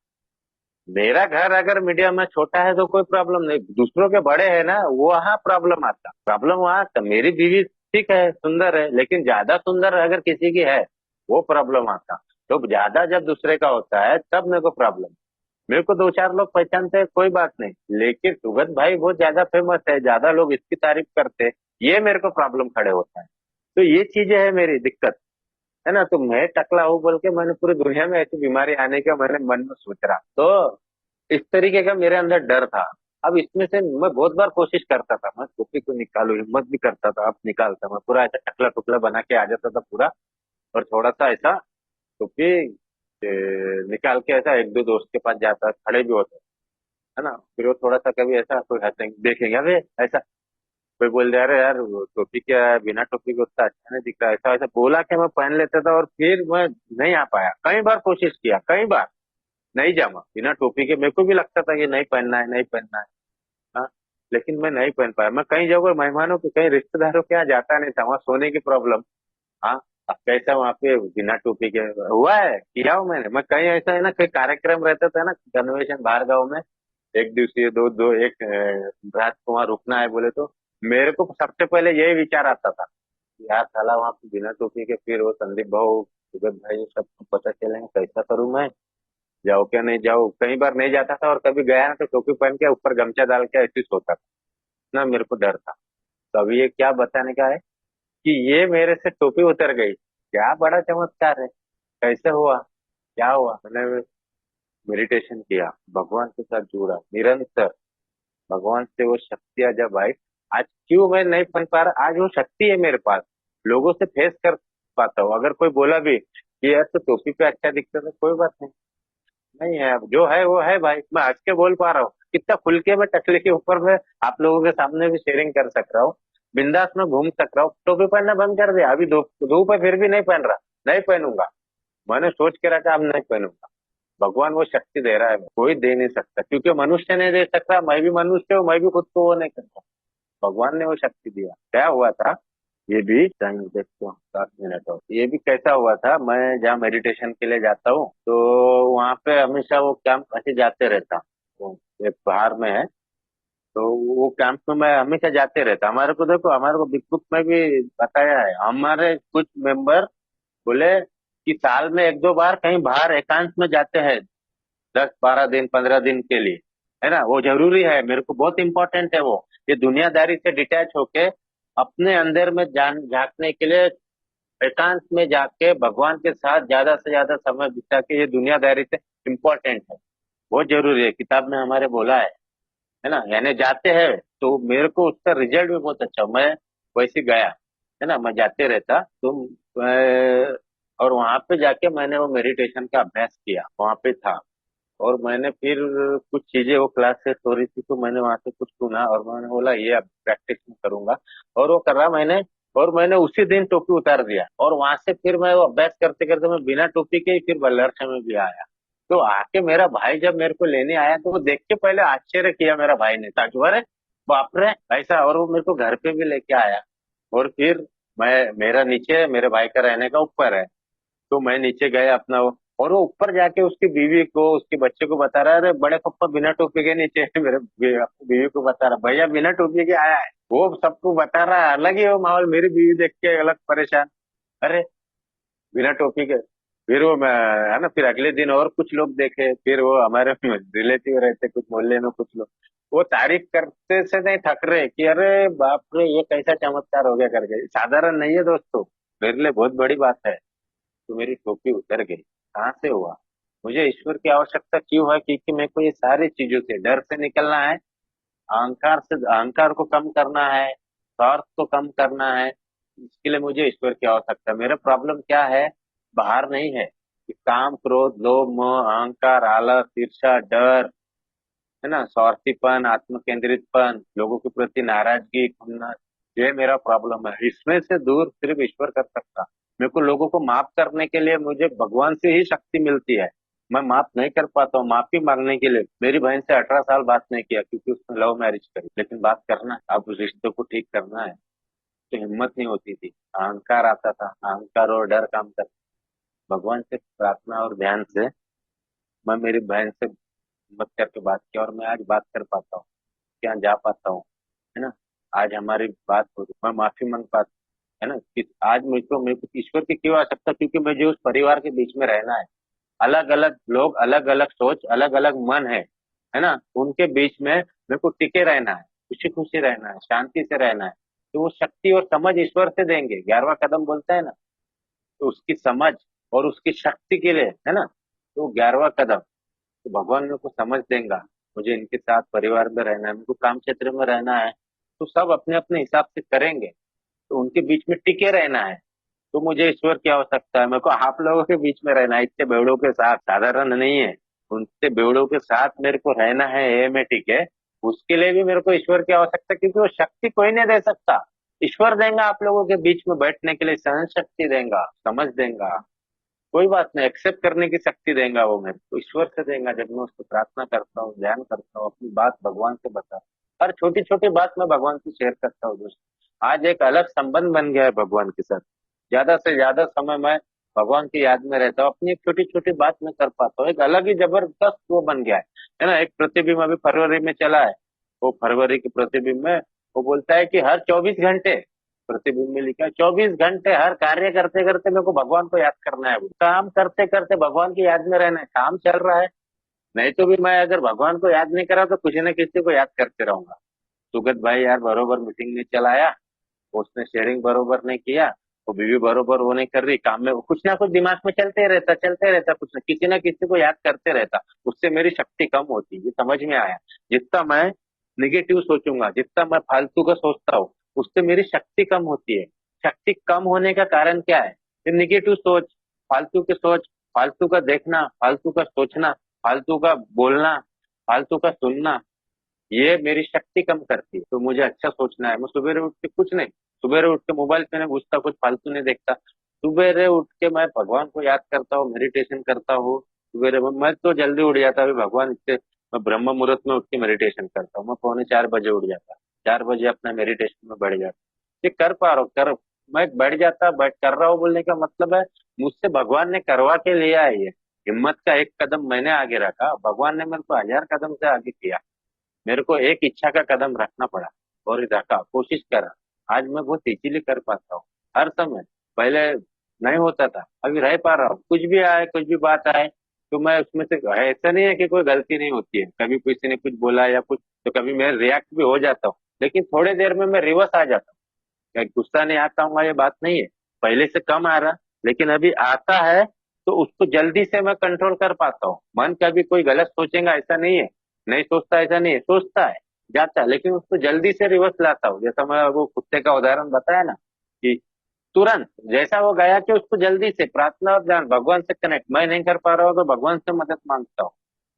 मेरा घर अगर मीडियम में छोटा है तो कोई प्रॉब्लम नहीं, दूसरों के बड़े हैं ना, वो वहाँ प्रॉब्लम आता, प्रॉब्लम वहाँ आता। मेरी बीवी ठीक है, सुंदर है, लेकिन ज्यादा सुंदर अगर किसी की है, वो प्रॉब्लम आता। तो ज्यादा जब दूसरे का होता है तब मेरे को प्रॉब्लम। मेरे को 2-4 लोग पहचानते हैं, कोई बात नहीं, लेकिन सुगत भाई बहुत ज्यादा फेमस है, ज्यादा लोग इसकी तारीफ करते हैं, ये मेरे को प्रॉब्लम खड़े होता है। तो ये चीजें है मेरी दिक्कत, है ना। तो मैं टकला हूँ बोल के मैंने पूरी दुनिया में ऐसी बीमारी आने का मैंने मन में सोच रहा, तो इस तरीके का मेरे अंदर डर था। अब इसमें से मैं बहुत बार कोशिश करता था, मैं टोपी को निकालू, हिम्मत भी करता था, अब निकालता, मैं पूरा ऐसा टकला टुकला बना के आ जाता था पूरा। और थोड़ा सा ऐसा टोपी निकाल के ऐसा 1-2 दोस्त के पास जाता, खड़े भी होते, है ना। फिर वो थोड़ा सा कभी ऐसा कोई हंसेंगे, देखेंगे, अबे ऐसा, कोई बोल दे अरे यार वो टोपी क्या है, बिना टोपी के उतना अच्छा नहीं दिख रहा, ऐसा ऐसा बोला के मैं पहन लेता था। और फिर मैं नहीं आ पाया, कई बार कोशिश किया, कई बार नहीं जमा बिना टोपी के। मेरे को भी लगता था कि नहीं पहनना है, नहीं पहनना है, हाँ। लेकिन मैं नहीं पहन पाया। मैं कई जगह मेहमानों के, कई रिश्तेदारों के यहाँ जाता नहीं था, वहाँ सोने की प्रॉब्लम, हाँ। अब कैसा वहाँ पे बिना टोपी के हुआ है, किया हूँ मैंने। मैं कहीं ऐसा है ना, कहीं कार्यक्रम रहता था ना, कन्वेंशन बाहर गाँव में, 1 दिवसीय, दो दो एक रात को वहाँ रुकना है बोले तो मेरे को सबसे पहले यही विचार आता था कि यार साला वहाँ पे बिना टोपी के, फिर वो संदीप भाऊ, सुगत भाई सबको पता चलेगा, कैसा करूँ मैं, जाओ क्या नहीं जाओ। कई बार नहीं जाता था, और कभी गया ना तो टोपी पहन के ऊपर गमछा डाल के ऐसे ही सोता था ना, मेरे को डर था। तो अभी ये क्या बताने का है कि ये मेरे से टोपी उतर गई, क्या बड़ा चमत्कार है, कैसे हुआ, क्या हुआ। मैंने मेडिटेशन किया, भगवान के साथ जुड़ा निरंतर, भगवान से वो शक्तियां जब आई, आज क्यों मैं नहीं बन पा रहा, आज वो शक्ति है मेरे पास, लोगों से फेस कर पाता हूँ। अगर कोई बोला भी कि यार तो टोपी पे अच्छा दिखता है, कोई बात नहीं, नहीं है, अब जो है वो है भाई, मैं हंस के बोल पा रहा हूँ, कितना खुल के मैं टकले के ऊपर में आप लोगों के सामने भी शेयरिंग कर सक रहा हूँ, बिंदास में घूम सक रहा हूँ। टोपी पहनना बंद कर दिया, अभी धूप धूप है फिर भी नहीं पहन रहा, नहीं पहनूंगा। मैंने सोच के रखा, अब नहीं पहनूंगा। भगवान वो शक्ति दे रहा है, कोई दे नहीं सकता, क्योंकि मनुष्य नहीं दे सकता, मैं भी मनुष्य हूँ, मैं भी खुद को वो नहीं करता, भगवान ने वो शक्ति दिया। क्या हुआ था, ये भी टाइम देखते हो, 7 मिनट और, ये भी कैसा हुआ था, मैं जहाँ मेडिटेशन के लिए जाता हूँ तो वहाँ पे हमेशा वो कैंप ऐसे जाते रहता, वो एक बाहर में है, तो वो कैंप में मैं हमेशा जाते रहता। हमारे को देखो, हमारे को बिग बुक में भी बताया है, हमारे कुछ मेंबर बोले कि साल में एक दो बार कहीं बाहर एकांत में जाते हैं, 10 12 दिन 15 दिन के लिए, है ना, वो जरूरी है, मेरे को बहुत इंपॉर्टेंट है वो। ये दुनियादारी से डिटैच होके अपने अंदर में जान झांकने के लिए, एकांत में जाके भगवान के साथ ज्यादा से ज्यादा समय बिता के, ये दुनियादारी से इम्पोर्टेंट है, बहुत जरूरी है, किताब में हमारे बोला है ना, यानी जाते हैं। तो मेरे को उसका रिजल्ट भी बहुत अच्छा, मैं वैसे गया, है ना, मैं जाते रहता तो और वहां पे जाके मैंने वो मेडिटेशन का अभ्यास किया, वहां पे था। और मैंने फिर कुछ चीजें, वो क्लासेस हो रही थी तो मैंने वहां से कुछ सुना और मैंने बोला ये अब प्रैक्टिस में करूंगा, और वो कर रहा मैंने। और मैंने उसी दिन टोपी उतार दिया, और वहां से फिर मैं वो अभ्यास करते करते मैं बिना टोपी के ही फिर बल्लरछा में भी आया। तो आके मेरा भाई जब मेरे को लेने आया तो वो देख के पहले आश्चर्य किया मेरा भाई ने, ताकि अरे बाप रे ऐसा, और वो मेरे को घर पे भी लेके आया। और फिर मैं, मेरा नीचे मेरे भाई का रहने का ऊपर है, तो मैं नीचे गया अपना वो, और वो ऊपर जाके उसकी बीवी को, उसके बच्चे को बता रहा है, अरे बड़े पप्पा बिना टोपी के नीचे मेरे अपनी बीवी को बता रहा, भैया बिना टोपी के आया है, वो सबको बता रहा है। अलग ही वो माहौल, मेरी बीवी देख के अलग परेशान, अरे बिना टोपी के। फिर वो है ना, फिर अगले दिन और कुछ लोग देखे, फिर वो हमारे रिलेटिव रहते कुछ मोहल्ले में कुछ लोग, वो तारीफ करते से नहीं थक रहे कि अरे बाप रे ये कैसा चमत्कार हो गया करके, साधारण नहीं है दोस्तों, मेरे लिए बहुत बड़ी बात है। तो मेरी टोपी उतर गई, कहाँ से हुआ? मुझे ईश्वर की आवश्यकता क्यों है? क्योंकि मेरे को ये सारी चीजों से, डर से निकलना है, अहंकार से, अहंकार को कम करना है, स्वार्थ को कम करना है, इसके लिए मुझे ईश्वर की आवश्यकता है। मेरा प्रॉब्लम क्या है? बाहर नहीं है, कि काम क्रोध लोभ मोह अहंकार आलस ईर्ष्या डर, है ना, स्वार्थीपन आत्म केंद्रितपन, लोगों के प्रति नाराजगी खुन्नस, ये मेरा प्रॉब्लम है। इसमें से दूर सिर्फ ईश्वर कर सकता। मेरे को लोगों को माफ करने के लिए मुझे भगवान से ही शक्ति मिलती है। मैं माफ नहीं कर पाता हूँ, माफी मांगने के लिए मेरी बहन से 18 साल बात नहीं किया, क्योंकि उसने लव मैरिज करी, लेकिन बात करना है, अब उस रिश्ते को ठीक करना है, तो हिम्मत नहीं होती थी, अहंकार आता था, अहंकार और डर काम कर। भगवान से प्रार्थना और ध्यान से मैं मेरी बहन से हिम्मत करके बात किया, और मैं आज बात कर पाता हूँ, क्या जा पाता हूँ, है ना, आज हमारी बात हो रही, मैं माफी मांग पाता, है ना, कि आज मुझको, मेरे को ईश्वर की क्यों आवश्यकता? क्योंकि मुझे उस परिवार के बीच में रहना है। अलग अलग लोग, अलग अलग सोच, अलग अलग मन है ना, उनके बीच में मेरे को टिके रहना है, खुशी खुशी रहना है, शांति से रहना है। तो वो शक्ति और समझ ईश्वर से देंगे, 11वां कदम बोलता है ना, तो उसकी समझ और उसकी शक्ति के लिए, है ना, तो 11वां कदम, तो भगवान मेरे को समझ देगा। मुझे इनके साथ परिवार में रहना है, मेरे को काम क्षेत्र में रहना है, तो सब अपने अपने हिसाब से करेंगे, तो उनके बीच में टिके रहना है। तो मुझे ईश्वर की आवश्यकता है, मेरे को आप लोगों के बीच में रहना है, इतने बेवड़ों के साथ, साधारण नहीं है, उनसे बेवड़ों के साथ मेरे को रहना है, ये में टिके। उसके लिए भी मेरे को ईश्वर की आवश्यकता है, क्योंकि वो शक्ति कोई नहीं दे सकता। ईश्वर देगा आप लोगों के बीच में बैठने के लिए, सहन शक्ति देगा, समझ देगा, कोई बात नहीं, एक्सेप्ट करने की शक्ति देगा वो, मेरे को ईश्वर से देगा। जब मैं उसको प्रार्थना करता हूँ, ध्यान करता हूँ, अपनी बात भगवान से बता, हर छोटी छोटी बात मैं भगवान से शेयर करता हूँ दोस्त। आज एक अलग संबंध बन गया है भगवान के साथ, ज्यादा से ज्यादा समय मैं भगवान की याद में रहता हूँ, अपनी एक छोटी छोटी बात मैं कर पाता हूँ, एक अलग ही जबरदस्त वो बन गया है ना। एक प्रतिबिंब अभी फरवरी में चला है, वो फरवरी के प्रतिबिंब में वो बोलता है कि हर 24 घंटे, प्रतिबिंब में लिखा है 24 घंटे हर कार्य करते करते मेरे को भगवान को याद करना है, काम करते करते भगवान की याद में रहना है, काम चल रहा है, नहीं तो भी मैं अगर भगवान को याद नहीं करा तो किसी न किसी को याद करते रहूंगा। सुगत भाई यार बरोबर मीटिंग नहीं चलाया, उसने शेयरिंग बरोबर नहीं किया, वो बीवी बरोबर वो नहीं कर रही, काम में वो कुछ ना कुछ दिमाग में चलते रहता, कुछ न किसी को याद करते रहता, उससे मेरी शक्ति कम होती, ये समझ में आया। जितना मैं निगेटिव सोचूंगा, जितना मैं फालतू का सोचता हूँ, उससे मेरी शक्ति कम होती है। शक्ति कम होने का कारण क्या है? ये निगेटिव सोच, फालतू के सोच, फालतू का देखना, फालतू का सोचना, फालतू का बोलना, फालतू का सुनना, ये मेरी शक्ति कम करती है। तो मुझे अच्छा सोचना है, मैं सुबह उठ के कुछ नहीं, सुबह उठ के मोबाइल पे नहीं घुसता, कुछ फालतू नहीं देखता, सुबह उठ के मैं भगवान को याद करता हूँ, मेडिटेशन करता हूँ। सुबह मैं तो जल्दी उठ जाता अभी भगवान इससे, मैं ब्रह्म मुहूर्त में उठ के मेडिटेशन करता हूँ, मैं 3:45 बजे उठ जाता, 4 बजे अपना मेडिटेशन में बढ़ जाता, ये कर पा रहा हूँ, कर, मैं बैठ जाता, बैठ कर रहा हूँ बोलने का मतलब है मुझसे भगवान ने करवा के लिया है ये। हिम्मत का एक कदम मैंने आगे रखा, भगवान ने मेरे को 1000 कदम से आगे किया, मेरे को एक इच्छा का कदम रखना पड़ा, और रखा, कोशिश करा, आज मैं बहुत इजीली कर पाता हूँ हर समय। पहले नहीं होता था, अभी रह पा रहा हूँ। कुछ भी आए, कुछ भी बात आए, तो मैं उसमें से, ऐसा नहीं है कि कोई गलती नहीं होती है, कभी किसी ने कुछ बोला या कुछ, तो कभी मैं रिएक्ट भी हो जाता हूँ, लेकिन थोड़ी देर में मैं रिवर्स आ जाता हूँ। क्या गुस्सा नहीं आता हूँ, ये बात नहीं है, पहले से कम आ रहा, लेकिन अभी आता है तो उसको जल्दी से मैं कंट्रोल कर पाता हूँ। मन कभी कोई गलत सोचेगा ऐसा नहीं है, नहीं सोचता ऐसा नहीं है, सोचता है, जाता है, लेकिन उसको जल्दी से रिवर्स लाता हूँ। जैसा मैं वो कुत्ते का उदाहरण बताया ना, कि तुरंत जैसा वो गया कि उसको जल्दी से प्रार्थना और ध्यान, भगवान से कनेक्ट, मैं नहीं कर पा रहा हूँ तो भगवान से मदद मांगता हूँ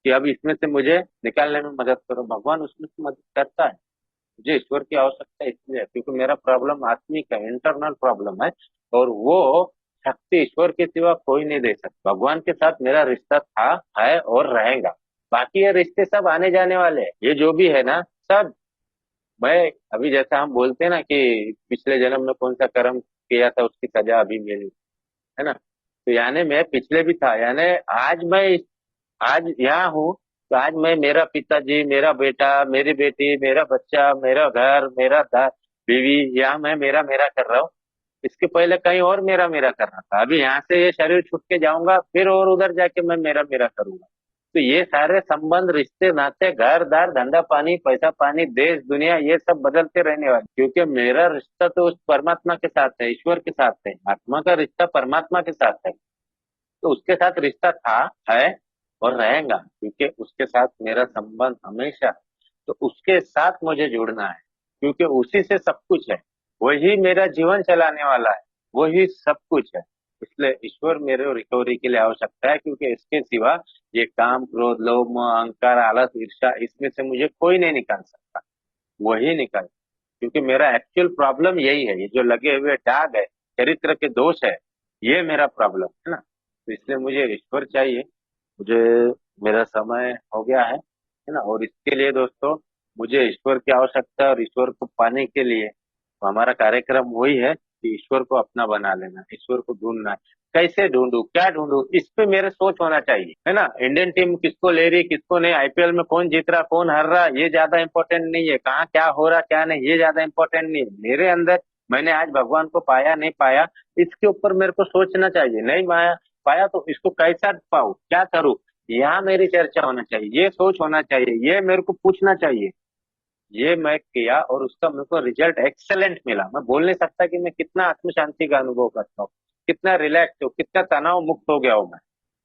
कि अब इसमें से मुझे निकालने में मदद करो, भगवान उसमें से मदद करता है। मुझे ईश्वर की आवश्यकता इसलिए है क्योंकि मेरा प्रॉब्लम आत्मिक है, इंटरनल प्रॉब्लम है, और वो शक्ति ईश्वर के सिवा कोई नहीं दे सकता। भगवान के साथ मेरा रिश्ता था, है और रहेगा। बाकी ये रिश्ते सब आने जाने वाले हैं, ये जो भी है ना, सब, मैं, अभी जैसा हम बोलते हैं ना कि पिछले जन्म में कौन सा कर्म किया था उसकी सजा अभी मिली, है ना, तो यानी मैं पिछले भी था, यानी आज मैं आज यहाँ हूँ, तो आज मैं, मेरा पिताजी, मेरा बेटा, मेरी बेटी, मेरा बच्चा, मेरा घर, मेरा बीवी, यहाँ मैं मेरा मेरा कर रहा हूँ। इसके पहले कहीं और मेरा मेरा कर रहा था, अभी यहाँ से ये शरीर छूट के जाऊंगा, फिर और उधर जाके मैं मेरा मेरा करूंगा। तो ये सारे संबंध, रिश्ते, नाते, घर दार, धंधा पानी, पैसा पानी, देश दुनिया, ये सब बदलते रहने वाले, क्योंकि मेरा रिश्ता तो उस परमात्मा के साथ है, ईश्वर के साथ है, आत्मा का रिश्ता परमात्मा के साथ है। तो उसके साथ रिश्ता था, है और रहेगा, क्योंकि उसके साथ मेरा संबंध हमेशा। तो उसके साथ मुझे जुड़ना है, क्योंकि उसी से सब कुछ है, वही मेरा जीवन चलाने वाला है, वही सब कुछ है। इसलिए ईश्वर मेरे रिकवरी के लिए आवश्यकता है, क्योंकि इसके सिवा ये काम, क्रोध, लोभ, मोह, अहंकार, आलस, ईर्ष्या, इसमें से मुझे कोई नहीं निकाल सकता, वही निकाल। क्योंकि मेरा एक्चुअल प्रॉब्लम यही है, ये जो लगे हुए दाग है, चरित्र के दोष है, ये मेरा प्रॉब्लम है ना। तो इसलिए मुझे ईश्वर चाहिए। मुझे, मेरा समय हो गया है ना, और इसके लिए दोस्तों मुझे ईश्वर की आवश्यकता है, और ईश्वर को पाने के लिए तो हमारा कार्यक्रम वही है कि ईश्वर को अपना बना लेना, ईश्वर को ढूंढना है। कैसे ढूंढूं, क्या ढूंढूं, इस पे मेरे सोच होना चाहिए, है ना। इंडियन टीम किसको ले रही, किसको नहीं, आईपीएल में कौन जीत रहा, कौन हार रहा, ये ज्यादा इंपॉर्टेंट नहीं है, कहाँ क्या हो रहा क्या नहीं, ये ज्यादा इंपॉर्टेंट नहीं है। मेरे अंदर, मैंने आज भगवान को पाया नहीं पाया, इसके ऊपर मेरे को सोचना चाहिए। नहीं पाया, पाया तो इसको कैसा पाऊं, क्या करूं, यहाँ मेरी चर्चा होना चाहिए, ये सोच होना चाहिए, ये मेरे को पूछना चाहिए। ये मैं किया और उसका मेरे को रिजल्ट एक्सेलेंट मिला। मैं बोल नहीं सकता कि मैं कितना आत्म शांति का अनुभव करता हूँ, कितना रिलैक्स हूँ, कितना तनाव मुक्त हो गया हूँ मैं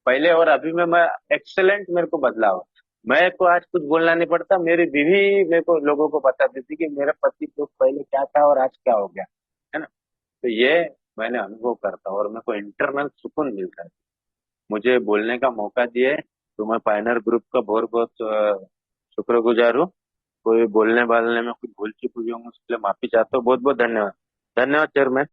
पहले और अभी में। मैं एक्सेलेंट, मेरे को बदलाव है। मैं को आज कुछ बोलना नहीं पड़ता, मेरी बीवी मेरे को, लोगों को बता देती कि मेरा पति तो पहले क्या था और आज क्या हो गया, है ना। तो ये मैंने अनुभव करता हूँ और मेरे को इंटरनल सुकून मिलता है। मुझे बोलने का मौका दिए तो मैं पायनर ग्रुप का बहुत बहुत शुक्रगुजार हूँ। कोई बोलने बालने में कुछ भूल चूक हुई हूँ उसके लिए माफी चाहता हूँ। बहुत बहुत धन्यवाद। धन्यवाद चेयरमैन।